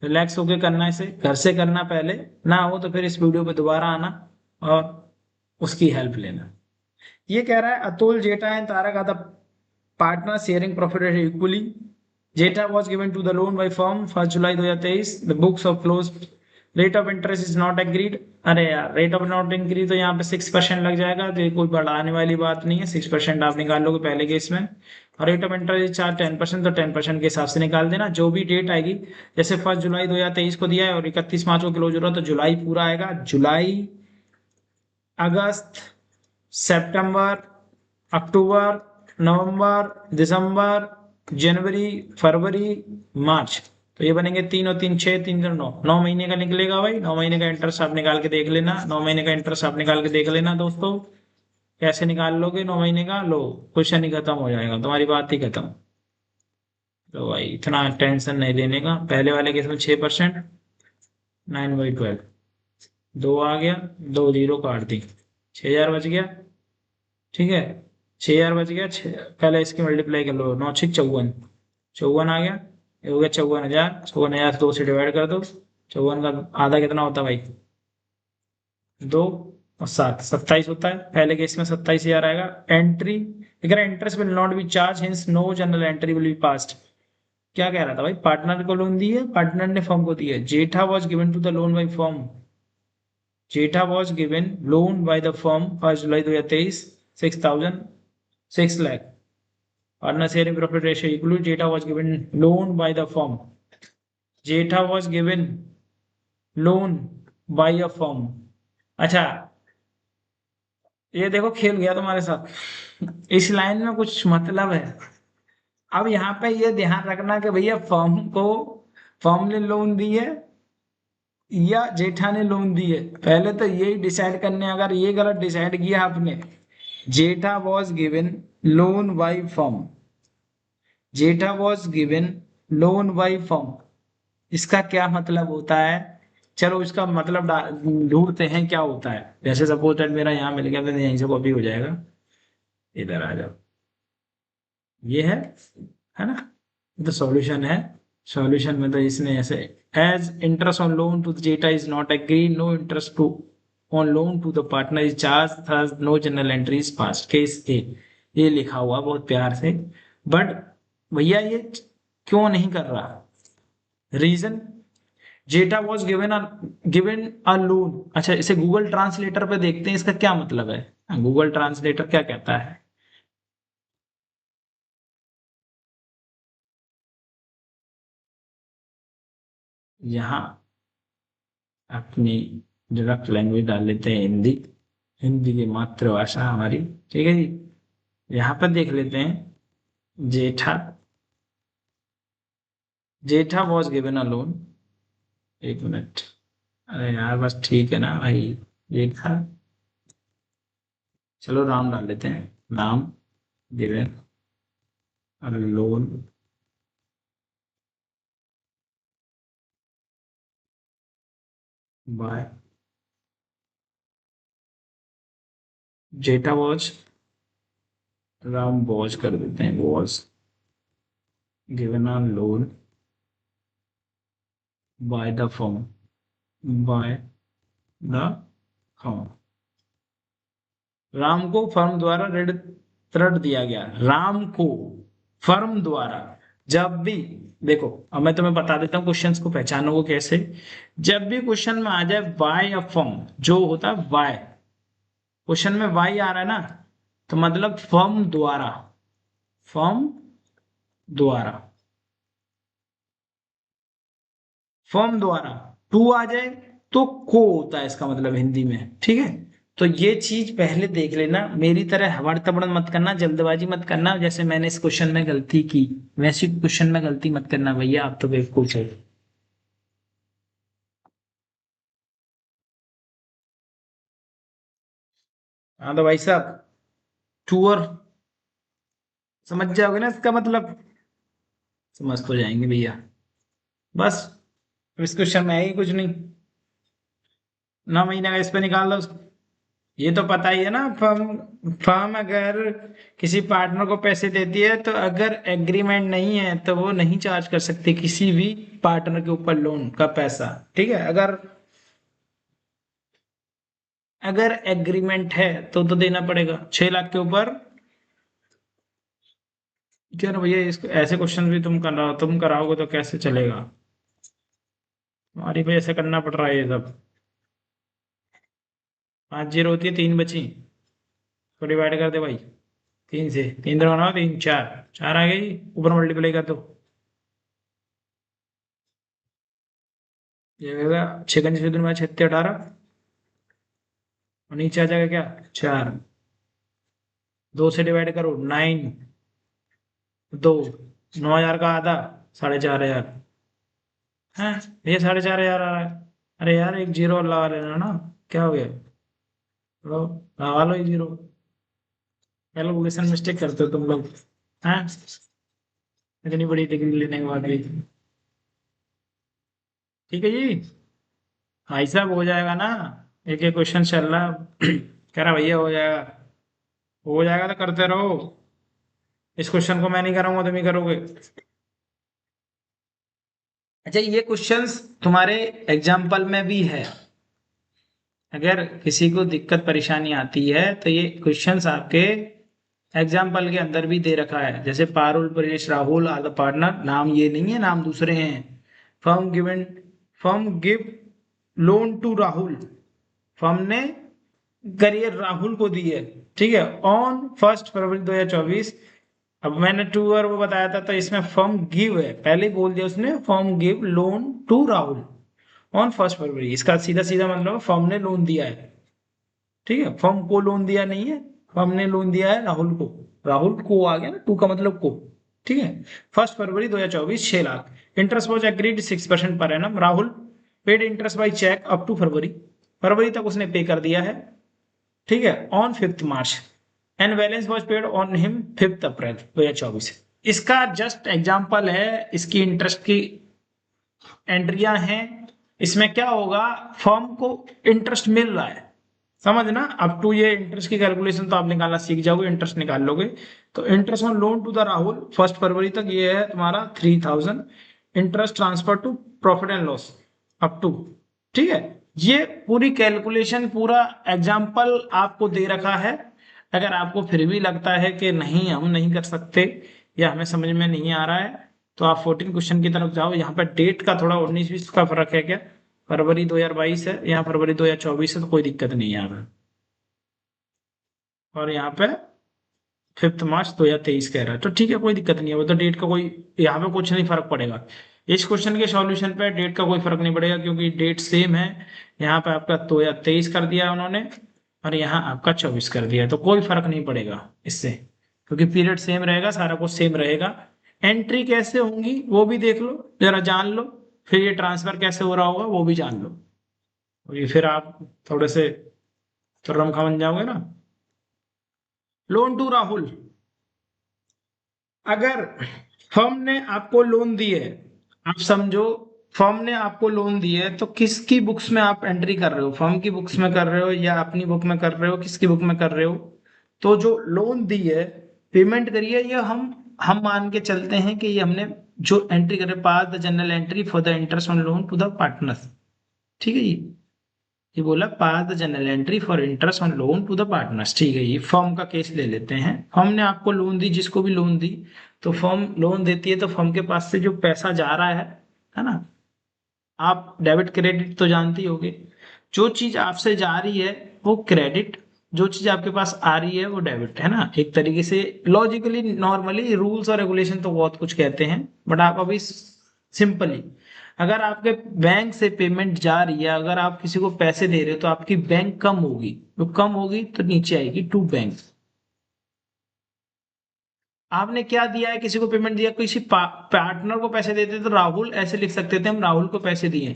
रिलैक्स होके करना, इसे घर से करना पहले, ना हो तो फिर इस वीडियो पे दोबारा आना और उसकी हेल्प लेना। ये कह रहा है Atul, Jetha and Tarak are the partner sharing profit equally. Jetha was given to the loan by firm 1 July 2023, the books of close, rate of interest is not agreed. अरे यार, रेट ऑफ नॉट एग्री, तो यहाँ पे 6% लग जाएगा, तो ये कोई बढ़ाने वाली बात नहीं है, 6% आप निकाल लोगे पहले केस में। और रेट ऑफ इंटरेस्ट चार्ज 10%, तो 10% के हिसाब से निकाल देना, जो भी डेट आएगी। जैसे 1 जुलाई 2023 को दिया है और 31 मार्च को क्लोज हो रहा है, तो जुलाई पूरा आएगा, जुलाई, अगस्त, सितंबर, अक्टूबर, नवंबर, दिसंबर, जनवरी, फरवरी, मार्च, तो ये बनेंगे 3 और 3 6, 3 9, 9 महीने का निकलेगा भाई। 9 महीने का इंटरेस्ट आप निकाल के देख लेना, 9 महीने का इंटरेस्ट आप निकाल के देख लेना दोस्तों। कैसे निकाल लोगे 9 महीने का, लो क्वेश्चन ही खत्म हो जाएगा, तुम्हारी बात ही खत्म। तो भाई इतना टेंशन नहीं लेने का, पहले वाले केस में 6%, 9/12, 2 आ गया, 2 जीरो काट दी, 6,000 बच गया। ठीक है, 6,000 बच गया, पहले इसकी मल्टीप्लाई कर लो, 9×6 = 54, 54 आ गया, ये हो गया 54,000। 54,000 से 2 से डिवाइड कर दो, 54 का आधा कितना होता है भाई, 2 और 7, 27 होता है। पहले केस में 27,000 आएगा। एंट्री, अगर interest will not be charge, hence no journal entry will be passed. क्या कह रहा था भाई, पार्टनर को लोन दी है, पार्टनर ने फर्म को दी है। Jetha was given to the loan by firm, Jetha was given loan by the firm 1 July 2023, 6,000, 6 lakh. Partner sharing profit ratio equal, Jeta was given loan by the firm. Jeta was given loan by a firm. अच्छा, ये देखो खेल गया तुम्हारे साथ, इस line में कुछ मतलब है। अब यहाँ पे ये ध्यान रखना कि भैया फर्म ने लोन दी है या जेठा ने लोन दी है, पहले तो यही डिसाइड करने। अगर ये गलत डिसाइड किया आपने, Jetha was given loan by firm, Jetha was given loan by firm, इसका क्या मतलब होता है। चलो इसका मतलब ढूंढते हैं क्या होता है। जैसे सपोज दैट मेरा यहाँ मिल गया, तो यहीं से कॉपी हो जाएगा, इधर आ जाओ, ये है ना, तो सॉल्यूशन है। सॉल्यूशन में तो इसने ऐसे, as interest on loan to Jetha is not agree, no interest to on loan to the partner is charge there's no general entries pass case A, ये लिखा हुआ बहुत प्यार से, बट भैया ये क्यों नहीं कर रहा? Reason, Zeta was given a loan. अच्छा, इसे गूगल ट्रांसलेटर पे देखते हैं इसका क्या मतलब है। गूगल ट्रांसलेटर क्या कहता है? यहाँ अपनी डायरेक्ट लैंग्वेज डाल लेते हैं हिंदी, हिंदी की मातृभाषा हमारी, ठीक है जी। यहाँ पर देख लेते हैं जेठा, जेठा वॉज गिवन अ लोन। एक मिनट, अरे यार बस ठीक है ना भाई, जेठा, चलो राम डाल लेते हैं, नाम given a loan by Jetha was, Ram was कर देते हैं, was given a loan by the firm, bye the firm, Ram को फर्म द्वारा ऋण ऋण दिया गया। राम को फर्म द्वारा, जब भी, देखो अब मैं तुम्हें बता देता हूँ क्वेश्चंस को पहचानो वो कैसे। जब भी क्वेश्चन में आ जाए बाय अ फर्म, जो होता है बाय, क्वेश्चन में वाई आ रहा है ना, तो मतलब फर्म द्वारा, फर्म द्वारा, फर्म द्वारा, टू आ जाए तो को होता है इसका मतलब हिंदी में, ठीक है। तो ये चीज पहले देख लेना, मेरी तरह हवड़ तबड़ मत करना, जल्दबाजी मत करना, जैसे मैंने इस क्वेश्चन में गलती की वैसी क्वेश्चन में गलती मत करना भैया, आप तो बेवकूफ है। हाँ तो भाई साहब, टूअर समझ जाओगे ना इसका मतलब, समझ तो जाएंगे भैया। बस इस क्वेश्चन में है ही कुछ नहीं, 9 महीने का इस पे निकाल दो। ये तो पता ही है ना, फर्म, फर्म अगर किसी पार्टनर को पैसे देती है तो अगर एग्रीमेंट नहीं है तो वो नहीं चार्ज कर सकती किसी भी पार्टनर के ऊपर लोन का पैसा, ठीक है। अगर अगर एग्रीमेंट है तो देना पड़ेगा 6 लाख के ऊपर। क्या ना भैया, इसको ऐसे क्वेश्चन भी तुम कराओगे तो कैसे चलेगा? हमारी भी ऐसे करना पड़ रहा है ये सब। 5 जीरो होती है, 3 बची, तो डिवाइड कर दे भाई 3 से, 3 3 3 4, 4 आ गई, ऊपर मल्टीप्लाई कर दो, ये होगा 6 6 18, और नीचे आ जाएगा क्या, 4, 2 से डिवाइड करो 9, 2, 9,000 का आधा, 4,500 है, ये 4,500 आ रहा है। अरे यार एक जीरो और लगा लेना ना, क्या हो गया, लो लगा लो ये जीरो, कैलकुलेशन मिस्टेक करते हो तुम लोग हैं, इतनी बड़ी डिग्री लेने के बाद भी। ठीक है जी, भाई साहब हो जाएगा ना, एक एक क्वेश्चन चल रहा कह रहा भैया हो जाएगा, हो जाएगा तो करते रहो, इस क्वेश्चन को मैं नहीं करूंगा तुम ही करोगे। अच्छा, ये क्वेश्चंस तुम्हारे एग्जाम्पल में भी है, अगर किसी को दिक्कत परेशानी आती है तो ये क्वेश्चंस आपके एग्जाम्पल के अंदर भी दे रखा है, जैसे Parul Paresh Rahul are the partner, नाम ये नहीं है, नाम दूसरे हैं। Firm given, firm give loan to Rahul, firm ने करियर राहुल को दी है, ठीक है, ऑन 1 फरवरी 2024। अब मैंने टू और वो बताया था, तो इसमें फर्म गिव है, पहले ही बोल दिया उसने, firm give loan to Rahul on 1 February, इसका सीधा सीधा मतलब फर्म ने लोन दिया है, ठीक है, फर्म को लोन दिया नहीं है, फर्म ने लोन दिया है राहुल को, राहुल को आ गया ना, टू का मतलब को, ठीक है। 1 फरवरी 2024, 6 लाख, इंटरेस्ट वॉज एग्रीड 6% पर annum, Rahul paid interest by cheque up to February, फरवरी तक उसने पे कर दिया है, ठीक है, on 5 March, and balance was paid on him 5 April 2024। इसका जस्ट एग्जाम्पल है, इसकी इंटरेस्ट की एंट्रियां हैं। इसमें क्या होगा, फर्म को इंटरेस्ट मिल रहा है, समझना, अप टू ये इंटरेस्ट की कैलकुलेशन तो आप निकालना सीख जाओगे, इंटरेस्ट निकाल लोगे। तो interest on loan to the Rahul 1 फरवरी तक ये है तुम्हारा 3,000, interest transfer to profit and loss up to, ठीक है, ये पूरी कैलकुलेशन, पूरा एग्जाम्पल आपको दे रखा है। अगर आपको फिर भी लगता है कि नहीं हम नहीं कर सकते या हमें समझ में नहीं आ रहा है, तो आप 14 क्वेश्चन की तरफ जाओ। यहाँ पे डेट का थोड़ा 19-20 का फर्क है क्या, फरवरी 2022 है, यहाँ फरवरी 2024 है, तो कोई दिक्कत नहीं है यहाँ पे। और यहाँ पे 5 मार्च 2023 कह रहा है, तो ठीक है, कोई दिक्कत नहीं है, वो तो डेट का कोई यहाँ पे कुछ नहीं फर्क पड़ेगा। इस क्वेश्चन के सॉल्यूशन पे डेट का कोई फर्क नहीं पड़ेगा, क्योंकि डेट सेम है। यहाँ पे आपका 2023 कर दिया उन्होंने, और यहाँ आपका 24 कर दिया, तो कोई फर्क नहीं पड़ेगा इससे, क्योंकि पीरियड सेम रहेगा, सारा कुछ सेम रहेगा। एंट्री कैसे होंगी वो भी देख लो, जरा जान लो, फिर ये ट्रांसफर कैसे हो रहा होगा वो भी जान लो, और ये फिर आप थोड़े से तुर्रम खा बन जाओगे ना। लोन टू राहुल, अगर फर्म ने आपको लोन दी है, आप समझो फर्म ने आपको लोन दी है, तो किसकी बुक्स में आप एंट्री कर रहे हो, फर्म की बुक्स में कर रहे हो या अपनी बुक में कर रहे हो, किसकी बुक में कर रहे हो। तो जो लोन दी है, पेमेंट करी है, ये हम मान के चलते हैं कि ये हमने जो एंट्री करे, pass the general entry for the interest on loan to the partners. ठीक है जी, ये बोला pass the general entry for interest on loan to the partners. ठीक है, ये फर्म का केस ले लेते हैं। फर्म ने आपको लोन दी, जिसको भी लोन दी, तो फर्म लोन देती है, तो फर्म के पास से जो पैसा जा रहा है ना, आप डेबिट क्रेडिट तो जानती होगे। जो चीज आपसे जा रही है वो क्रेडिट, जो चीज आपके पास आ रही है वो डेबिट, है ना। एक तरीके से लॉजिकली, नॉर्मली रूल्स और रेगुलेशन तो बहुत कुछ कहते हैं, बट आप अभी सिंपली, अगर आपके बैंक से पेमेंट जा रही है, अगर आप किसी को पैसे दे रहे हो, तो आपकी बैंक कम होगी, तो कम होगी तो नीचे आएगी टू बैंक। आपने क्या दिया है, किसी को पेमेंट दिया, किसी पार्टनर को पैसे देते तो राहुल ऐसे लिख सकते थे हम, राहुल को पैसे दिए।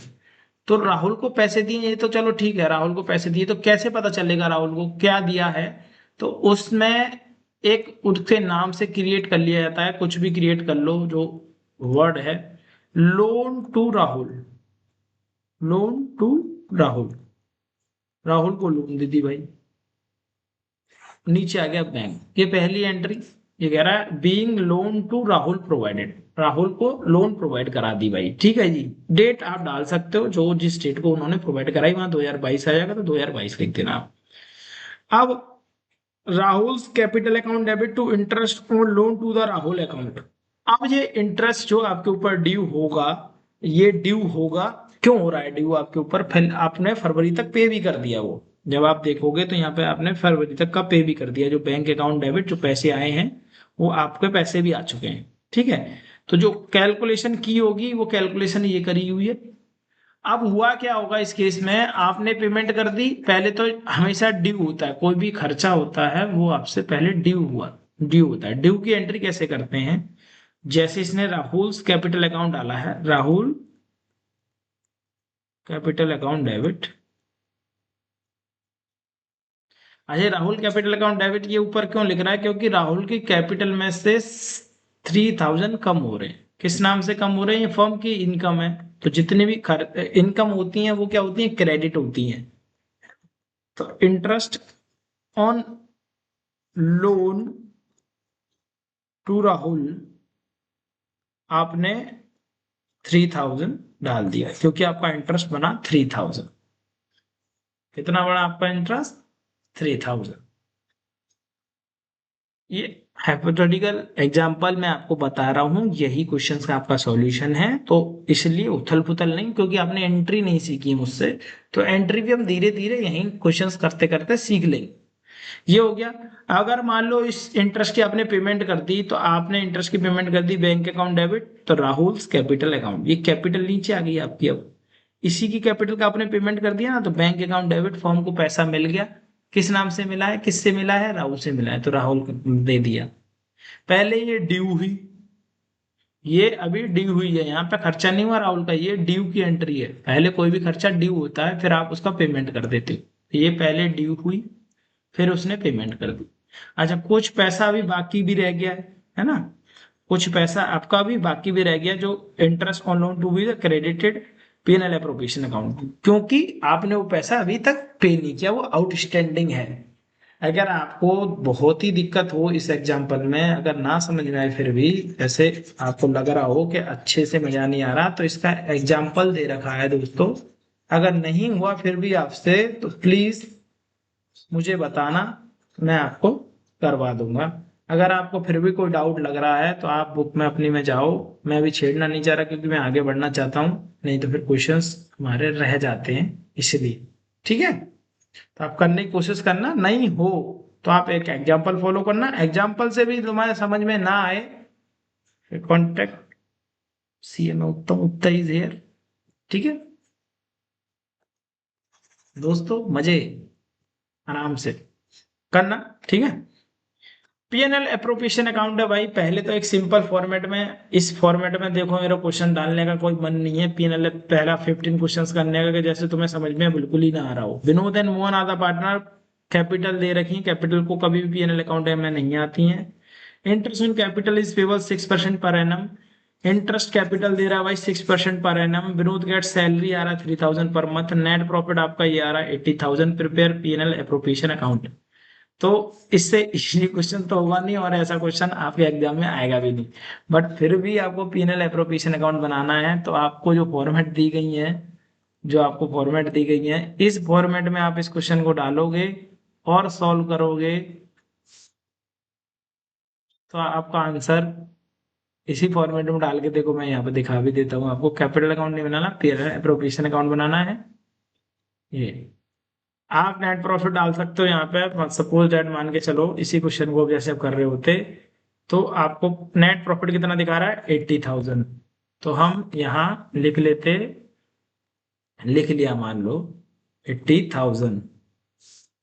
तो राहुल को पैसे दिए, ये तो चलो ठीक है, राहुल को पैसे दिए, तो कैसे पता चलेगा राहुल को क्या दिया है। तो उसमें एक उसके नाम से क्रिएट कर लिया जाता है, कुछ भी क्रिएट कर लो, जो वर्ड है, loan to Rahul, loan to Rahul, Rahul को लोन दे दी भाई, नीचे आ गया बैंक, ये पहली एंट्री। ये कह रहा है being loan to Rahul provided, Rahul को लोन प्रोवाइड करा दी भाई। ठीक है जी, डेट आप डाल सकते हो, जो जिस डेट को उन्होंने प्रोवाइड कराई, वहां 2022 आ जाएगा, तो 2022 लिख देना आप। अब Rahul capital account debit to interest on loan to the Rahul account. अब ये इंटरेस्ट जो आपके ऊपर ड्यू होगा, ये ड्यू होगा, क्यों हो रहा है ड्यू आपके ऊपर, फिर आपने फरवरी तक पे भी कर दिया वो। जब आप देखोगे तो यहाँ पे आपने फरवरी तक का पे भी कर दिया, जो बैंक अकाउंट डेबिट जो पैसे आए हैं, वो आपके पैसे भी आ चुके हैं। ठीक है, तो जो कैलकुलेशन की होगी वो कैलकुलेशन ये करी हुई है। अब हुआ क्या होगा इस केस में, आपने पेमेंट कर दी, पहले तो हमेशा ड्यू होता है, कोई भी खर्चा होता है वो आपसे पहले ड्यू हुआ, ड्यू होता है। ड्यू की एंट्री कैसे करते हैं, जैसे इसने राहुल कैपिटल अकाउंट डाला है, राहुल कैपिटल अकाउंट डेबिट। अच्छा, राहुल कैपिटल अकाउंट डेबिट ये ऊपर क्यों लिख रहा है, क्योंकि राहुल की कैपिटल में से 3000 कम हो रहे हैं। किस नाम से कम हो रहे हैं, ये फर्म की इनकम है, तो जितनी भी इनकम होती है वो क्या होती है, क्रेडिट होती है। तो interest on loan to Rahul आपने 3000 डाल दिया, क्योंकि आपका इंटरेस्ट बना 3000। कितना बड़ा आपका इंटरेस्ट, 3000। ये हाइपोथेटिकल एग्जांपल मैं आपको बता रहा हूँ, यही क्वेश्चंस का आपका सॉल्यूशन है, तो इसलिए उथल पुथल नहीं, क्योंकि आपने एंट्री नहीं सीखी मुझसे, तो एंट्री भी हम धीरे धीरे यही क्वेश्चंस करते करते सीख लेंगे। ये हो गया। अगर मान लो इस इंटरेस्ट की आपने पेमेंट कर दी, तो आपने इंटरेस्ट की पेमेंट कर दी बैंक अकाउंट डेबिट, तो राहुल कैपिटल अकाउंट, ये कैपिटल नीचे आ गई आपकी। अब इसी की कैपिटल का आपने पेमेंट कर दिया ना, तो बैंक अकाउंट डेबिट, फॉर्म को पैसा मिल गया। किस नाम से मिला है, किससे मिला है, राहुल से मिला है, तो राहुल को दे दिया। पहले ये ड्यू हुई, ये अभी ड्यू हुई है, यहाँ पे खर्चा नहीं हुआ राहुल का, ये ड्यू की एंट्री है। पहले कोई भी खर्चा ड्यू होता है, फिर आप उसका पेमेंट कर देते हो, तो ये पहले ड्यू हुई, फिर उसने पेमेंट कर दी। अच्छा, कुछ पैसा अभी बाकी भी रह गया है ना, कुछ पैसा आपका भी बाकी भी रह गया, जो interest on loan to be credited P&L appropriation account, क्योंकि आपने वो पैसा अभी तक पे नहीं किया, वो आउटस्टैंडिंग है। अगर आपको बहुत ही दिक्कत हो इस एग्जाम्पल में, अगर ना समझ में आए, फिर भी ऐसे आपको लग रहा हो कि अच्छे से मजा नहीं आ रहा, तो इसका एग्जाम्पल दे रखा है दोस्तों, अगर नहीं हुआ फिर भी आपसे तो प्लीज मुझे बताना, मैं आपको करवा दूंगा। अगर आपको फिर भी कोई डाउट लग रहा है तो आप बुक में अपनी में जाओ, मैं भी छेड़ना नहीं चाह रहा क्योंकि मैं आगे बढ़ना चाहता हूँ, नहीं तो फिर क्वेश्चंस हमारे रह जाते हैं इसलिए। ठीक है, तो आप करने की कोशिश करना, नहीं हो तो आप एक एग्जाम्पल फॉलो करना, एग्जाम्पल से भी तुम्हारे समझ में ना आए फिर कॉन्टेक्ट CA उत्तम गुप्ता इज हियर। ठीक है दोस्तों, मजे आराम से करना। ठीक है, P&L अप्रोप्रिएशन अकाउंट है भाई, पहले तो एक सिंपल फॉर्मेट में, इस फॉर्मेट में देखो मेरा क्वेश्चन डालने का कोई मन नहीं है। P&L पहला 15 क्वेश्चंस करने का कि जैसे तुम्हें समझ में बिल्कुल ही ना आ रहा हो। Vinod and Mohan are the partner, capital दे रखी है, कैपिटल को कभी भी P&L अकाउंट में नहीं आती है। Interest on capital is payable 6% पर एनम, इंटरेस्ट कैपिटल दे रहा है भाई 6% पर एनम। विनोद गेट सैलरी आ रहा है 3000 पर मंथ, नेट प्रॉफिट आपका ये आ रहा है 80,000। Prepare P&L appropriation account. तो इससे इजी क्वेश्चन तो होगा नहीं और ऐसा क्वेश्चन आपके एग्जाम में आएगा भी नहीं, बट फिर भी आपको P&L अप्रोप्रिएशन अकाउंट बनाना है तो आपको जो फॉर्मेट दी गई है, जो आपको फॉर्मेट दी गई है, इस फॉर्मेट में आप इस क्वेश्चन को डालोगे और सॉल्व करोगे तो आपका आंसर इसी फॉर्मेट में डाल के देखो, मैं यहाँ पे दिखा भी देता हूँ आपको। कैपिटल अकाउंट नहीं बनाना, P&L अप्रोप्रिएशन अकाउंट बनाना है। ये आप नेट प्रॉफिट डाल सकते हो यहाँ पे, सपोज दैट मान के चलो इसी क्वेश्चन को जैसे आप कर रहे होते तो आपको नेट प्रॉफिट कितना दिखा रहा है 80,000, तो हम यहाँ लिख लेते, लिख लिया मान लो 80,000।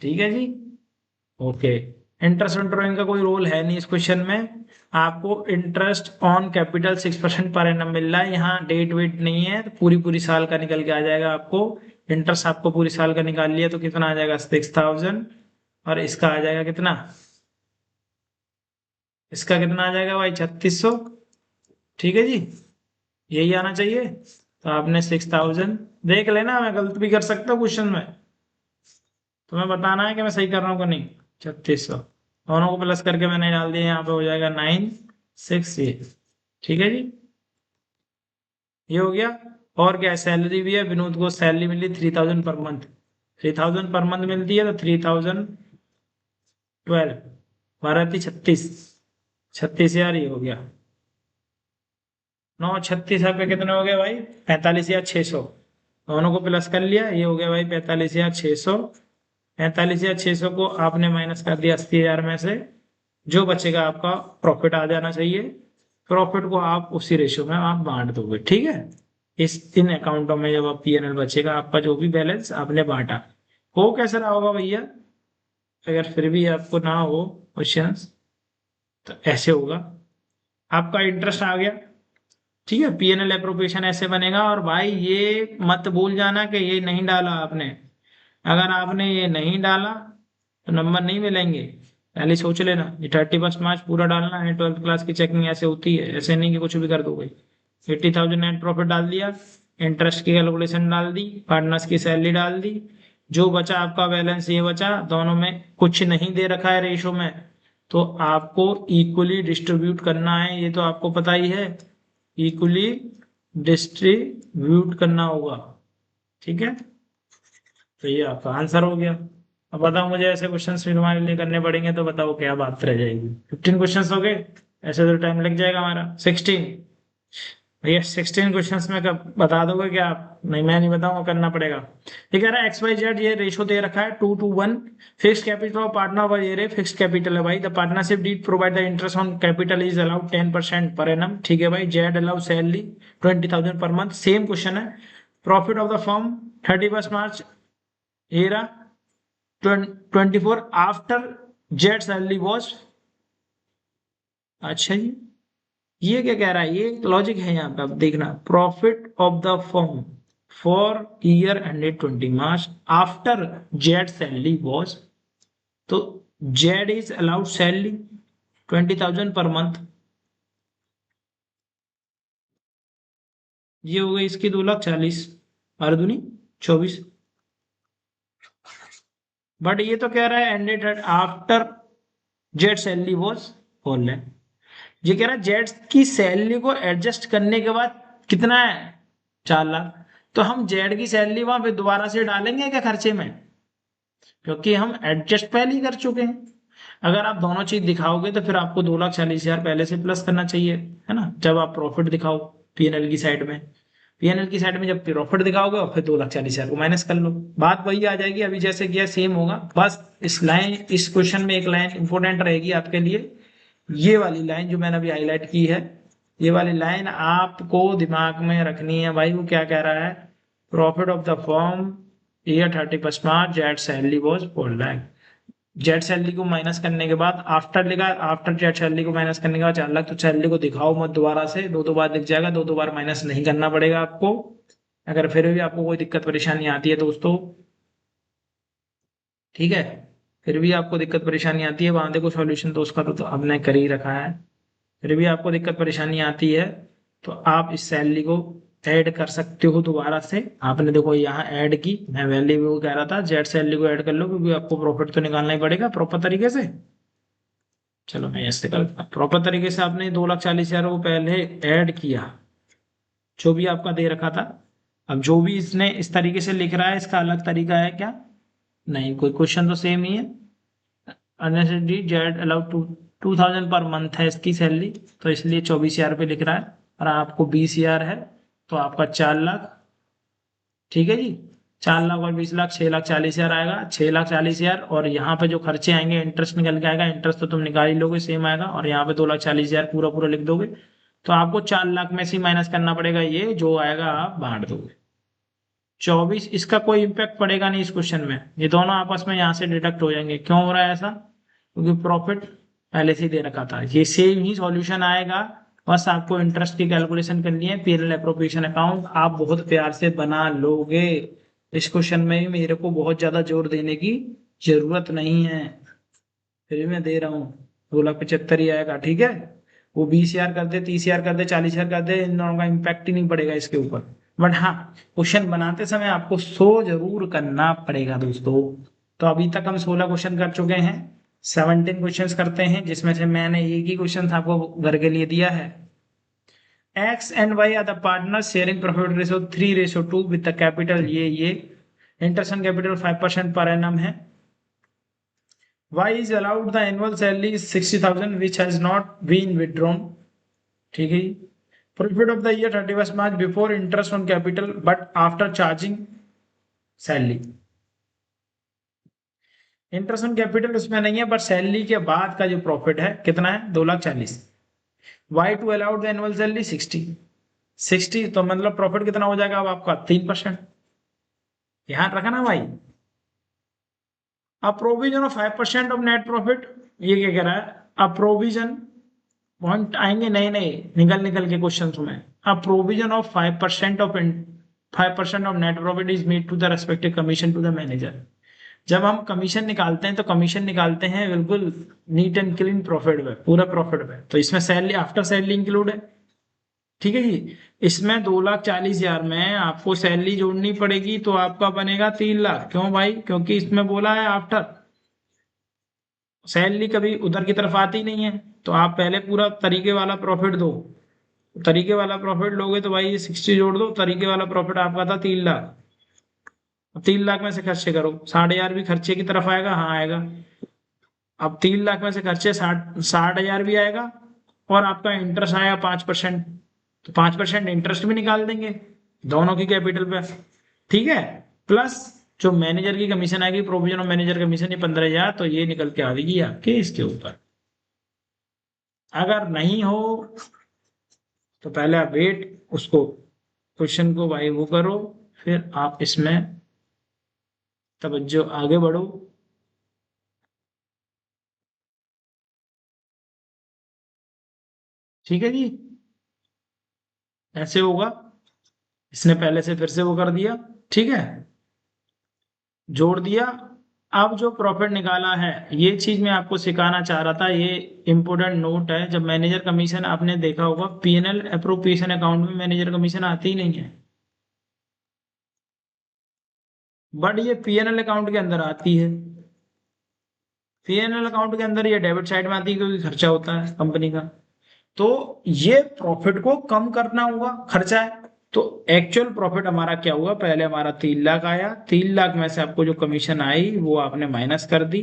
ठीक है जी, ओके। इंटरेस्ट ऑन ड्रॉइंग का कोई रोल है नहीं इस क्वेश्चन में, आपको इंटरेस्ट ऑन कैपिटल 6% पर एनम मिल रहा है, यहाँ डेट वेट नहीं है तो पूरी पूरी साल का निकल के आ जाएगा आपको। इंटरेस्ट आपको पूरी साल का निकाल लिया तो कितना आ जाएगा 6,000, और इसका आ जाएगा कितना, इसका कितना आ जाएगा भाई 3600। ठीक है जी, यही आना चाहिए। तो आपने 6,000, देख लेना मैं गलत भी कर सकता हूँ क्वेश्चन में, तुम्हें बताना है कि मैं सही कर रहा हूँ कि नहीं। 3600 दोनों को प्लस करके मैंने डाल दिया, यहाँ पे हो जाएगा 9,600 ये। ठीक है जी, ये हो गया। और क्या, सैलरी भी है, विनोद को सैलरी मिली 3,000 पर मंथ, 3,000 पर मंथ मिलती है तो 3,012 बारह 36, 36,000 ये हो गया। 9 36 पे कितने हो गए भाई, 45,600। दोनों को प्लस कर लिया, ये हो गया भाई 45,600। 45,600 को आपने माइनस कर दिया 80,000 में से, जो बचेगा आपका प्रॉफिट आ जाना चाहिए। प्रॉफिट को आप उसी रेशियो में आप बांट दोगे। ठीक है, इस इन अकाउंटों में जब आप P&L बचेगा आपका जो भी बैलेंस आपने बांटा, हो कैसे रहा होगा भैया, अगर फिर भी आपको ना हो क्वेश्चंस तो ऐसे होगा। आपका इंटरेस्ट आ गया, ठीक है, P&L अप्रोप्रिएशन ऐसे बनेगा। और भाई ये मत भूल जाना कि ये नहीं डाला आपने, अगर आपने ये नहीं डाला तो नंबर नहीं मिलेंगे, पहले सोच लेना। ये 31 मार्च पूरा डालना है, 12th क्लास की चेकिंग ऐसे होती है, ऐसे नहीं कि कुछ भी कर दोगे। 80,000 नेट प्रॉफिट डाल दिया, इंटरेस्ट की कैलकुलेशन डाल दी, पार्टनर्स की सैलरी डाल दी, जो बचा आपका बैलेंस ये बचा, दोनों में कुछ नहीं दे रखा है रेशो में, तो आपको इक्वली डिस्ट्रीब्यूट करना है, ये तो आपको पता ही है, इक्वली डिस्ट्रीब्यूट करना होगा। ठीक है, तो ये आपका आंसर हो गया। अब बताओ मुझे ऐसे क्वेश्चंस भी तुम्हारे लिए करने पड़ेंगे तो बताओ क्या बात रह जाएगी। 15 क्वेश्चंस हो गए, ऐसे तो टाइम लग जाएगा हमारा। 16 भैया, 16 क्वेश्चंस में कब बता दोगे क्या आप, नहीं मैं नहीं बताऊंगा, करना पड़ेगा। ये कह रहा है XYZ, ये रेशो दे रखा है 2:1। फिक्स कैपिटल ऑफ पार्टनर पर, ये रे फिक्स कैपिटल है भाई। The partnership deed provide the interest on capital is allowed 10% per annum. ठीक है भाई, Z allow salary 20,000 per month, same question है। प्रॉफिट ऑफ द फर्म 31 मार्च ये रहा 24 आफ्टर जेड सैलरी वॉज। अच्छा जी, ये क्या कह रहा है, ये लॉजिक है यहाँ पे, आप देखना। Profit of the firm for year ended 20 March after Z salary was, तो Z is allowed salary 20,000 per month, ये हो गई इसकी 2,40,000, 12×2 = 24। बट ये तो कह रहा है ended after Z salary was 4 lakh. ये कह रहा है जेड की सैलरी को एडजस्ट करने के बाद कितना है, 4 लाख। तो हम जेड की सैलरी वहां पे दोबारा से डालेंगे क्या खर्चे में, क्योंकि हम एडजस्ट पहले ही कर चुके हैं। अगर आप दोनों चीज दिखाओगे तो फिर आपको 2,40,000 पहले से प्लस करना चाहिए, है ना, जब आप प्रॉफिट दिखाओ पीएनएल की साइड में। पीएनएल की साइड में जब प्रॉफिट दिखाओगे और फिर 2,40,000 को माइनस कर लो, बात वही आ जाएगी। अभी जैसे किया सेम होगा, बस इस क्वेश्चन में एक लाइन इंपॉर्टेंट रहेगी आपके लिए, ये वाली लाइन जो मैंने अभी हाईलाइट की है, ये वाली लाइन आपको दिमाग में रखनी है भाई। वो क्या कह रहा है, profit of the firm year 31 March, jet salary was 4 lakh. Jet salary को माइनस करने के बाद आफ्टर लिखा, आफ्टर जेट सैलरी को माइनस करने के बाद 4 लाख। तो सैलरी को दिखाओ मत दोबारा से, दो बार दिख जाएगा, दो बार माइनस नहीं करना पड़ेगा आपको। अगर फिर भी आपको कोई दिक्कत परेशानी आती है दोस्तों, ठीक है, फिर भी आपको दिक्कत परेशानी आती है, वहां देखो सॉल्यूशन तो उसका तो हमने कर ही रखा है। फिर भी आपको दिक्कत परेशानी आती है तो आप इस सैलरी को ऐड कर सकते हो दोबारा से। आपने देखो यहाँ ऐड की, मैं वैल्यू वो कह रहा था जेड सैलरी को ऐड कर लो, क्योंकि आपको प्रॉफिट तो निकालना ही पड़ेगा प्रॉपर तरीके से। चलो मैं ऐसे करता, प्रॉपर तरीके से आपने 2,40,000 को पहले ऐड किया, जो भी आपका दे रखा था। अब जो भी इसने इस तरीके से लिख रहा है, इसका अलग तरीका है क्या, नहीं, कोई क्वेश्चन तो सेम ही है। Unnecessary Z allowed 2,000 per month है इसकी सैलरी, तो इसलिए 24,000 पे लिख रहा है, और आपको 20,000 है, तो आपका 4 लाख। ठीक है जी, 4 लाख और 20 लाख, 6,40,000 आएगा, 6,40,000। और यहाँ पे जो खर्चे आएंगे, इंटरेस्ट निकल के आएगा, इंटरेस्ट तो तुम निकाल ही लोगे, सेम आएगा। और यहाँ पे 2,40,000 पूरा पूरा लिख दोगे, तो आपको 4 लाख में से माइनस करना पड़ेगा, ये जो आएगा आप बांट दोगे। 24, इसका कोई इम्पैक्ट पड़ेगा नहीं इस क्वेश्चन में, ये दोनों आपस में यहाँ से डिडक्ट हो जाएंगे। क्यों हो रहा है ऐसा, क्योंकि प्रॉफिट पहले से ही दे रखा था। ये सेम ही सॉल्यूशन आएगा, बस आपको इंटरेस्ट की कैलकुलेशन करनी है, पीएनएल एप्रोप्रिएशन अकाउंट आप बहुत प्यार से बना लोगे। इस क्वेश्चन में मेरे को बहुत ज्यादा जोर देने की जरूरत नहीं है, फिर भी मैं दे रहा हूँ। 2,75,000 ही आएगा, ठीक है। वो 20,000 कर दे, 30,000 कर दे, 40,000 कर दे, इन दोनों का इम्पैक्ट ही नहीं पड़ेगा इसके ऊपर। बट हाँ, क्वेश्चन बनाते समय आपको 100 जरूर करना पड़ेगा दोस्तों। तो अभी तक हम 16 क्वेश्चन कर चुके हैं, 17 क्वेश्चन करते हैं, जिसमें से मैंने एक ही क्वेश्चन आपको घर के लिए दिया है। X and Y are the partners sharing profit ratio 3:2 with the capital ये interest on capital 5% per annum है। Y is allowed the annual salary is 60,000 which has not been withdrawn, ठीक है। Profit of the year 31 March before interest on capital but after charging salary। Interest on capital उसमें नहीं है, but salary के बाद का जो प्रॉफिट है कितना है, 2,40,000। Why to allowed the annual salary 60, तो मतलब प्रॉफिट कितना हो जाएगा अब आपका, 3%। ध्यान रखना भाई, अब provision of 5% of net profit, ये क्या कह रहा है, अब प्रोविजन पॉइंट आएंगे नए नए निकल निकल के क्वेश्चन में। अब provision of 5% of net profit is made to the respective commission to the manager. जब हम कमीशन निकालते हैं तो कमीशन निकालते हैं बिल्कुल नीट एंड क्लीन प्रॉफिट में, पूरा प्रॉफिट में, तो इसमें सैलरी आफ्टर सैलरी इंक्लूड है, ठीक है जी। इसमें 2,40,000 में आपको सैलरी जोड़नी पड़ेगी, तो आपका बनेगा 3 लाख। क्यों भाई, क्योंकि इसमें बोला है आफ्टर सैलरी, कभी उधर की तरफ आती नहीं है, तो आप पहले पूरा तरीके वाला प्रॉफिट दो। तरीके वाला प्रॉफिट लोगे तो भाई ये 60 जोड़ दो, तरीके वाला प्रॉफिट आपका था 3 लाख। 3 लाख में से खर्चे करो, 60,000 भी खर्चे की तरफ आएगा, हाँ आएगा। अब 3 लाख में से खर्चे 60,000 भी आएगा, और आपका इंटरेस्ट आएगा 5%, तो 5% इंटरेस्ट भी निकाल देंगे दोनों की कैपिटल पे, ठीक है। प्लस जो मैनेजर की कमीशन आएगी, प्रोविजन ऑफ मैनेजर कमीशन, ये 15,000, तो ये निकल के आएगी आपके इसके ऊपर। अगर नहीं हो तो पहले आप वेट, उसको क्वेश्चन को भाई वो करो, फिर आप इसमें तवज्जो आगे बढ़ो। ठीक है जी, ऐसे होगा। इसने पहले से फिर से वो कर दिया, ठीक है, जोड़ दिया। अब जो प्रॉफिट निकाला है, ये चीज मैं आपको सिखाना चाह रहा था, ये इंपोर्टेंट नोट है। जब मैनेजर कमीशन आपने देखा होगा, पीएनएल अप्रोप्रिएशन अकाउंट में मैनेजर कमीशन आती ही नहीं है, बट ये पीएनएल अकाउंट के अंदर आती है। पीएनएल अकाउंट के अंदर ये डेबिट साइड में आती है, क्योंकि खर्चा होता है कंपनी का। तो ये प्रॉफिट को कम करना होगा, खर्चा है, तो एक्चुअल प्रॉफिट हमारा क्या हुआ, पहले हमारा 3 लाख आया, 3 लाख में से आपको जो कमीशन आई वो आपने माइनस कर दी,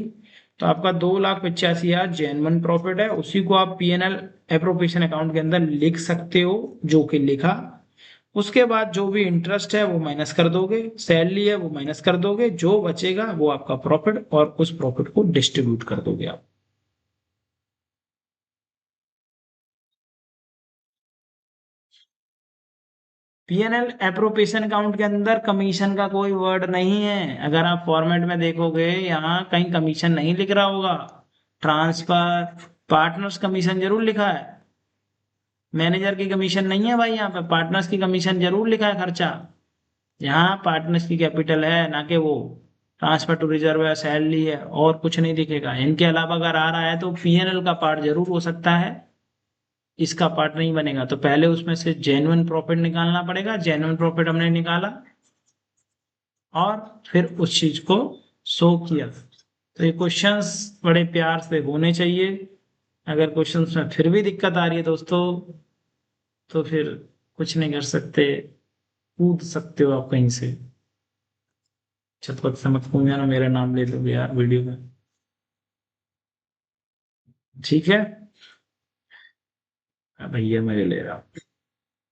तो आपका 2,85,000 जेन्युइन प्रॉफिट है। उसी को आप पीएनएल एप्रोप्रिएशन अकाउंट के अंदर लिख सकते हो, जो कि लिखा। उसके बाद जो भी इंटरेस्ट है वो माइनस कर दोगे, सैलरी है वो माइनस कर दोगे, जो बचेगा वो आपका प्रॉफिट, और उस प्रॉफिट को डिस्ट्रीब्यूट कर दोगे आप। पीएनएल एप्रोप्रिएशन अकाउंट के अंदर कमीशन का कोई वर्ड नहीं है। अगर आप फॉर्मेट में देखोगे यहाँ कहीं कमीशन नहीं लिख रहा होगा। ट्रांसफर, पार्टनर्स कमीशन जरूर लिखा है, मैनेजर की कमीशन नहीं है भाई। यहाँ पे पार्टनर्स की कमीशन जरूर लिखा है खर्चा। यहाँ पार्टनर्स की कैपिटल है, ना कि वो ट्रांसफर टू रिजर्व है, सैलरी है, और कुछ नहीं दिखेगा। इनके अलावा अगर आ रहा है तो पीएनएल का पार्ट जरूर हो सकता है, इसका पार्ट नहीं बनेगा। तो पहले उसमें से जेन्युइन प्रॉफिट निकालना पड़ेगा। जेन्युइन प्रॉफिट हमने निकाला और फिर उस चीज को शो किया। तो ये क्वेश्चंस बड़े प्यार से होने चाहिए। अगर क्वेश्चंस में फिर भी दिक्कत आ रही है दोस्तों, तो फिर कुछ नहीं कर सकते, कूद सकते हो आप कहीं से। छत पत से मत कूद जाना, मेरा नाम ले लोगे यार वीडियो में। ठीक है। भैया मजे ले रहा हूँ,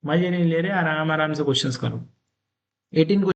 मजे नहीं ले रहे, आराम आराम से क्वेश्चंस करो। 18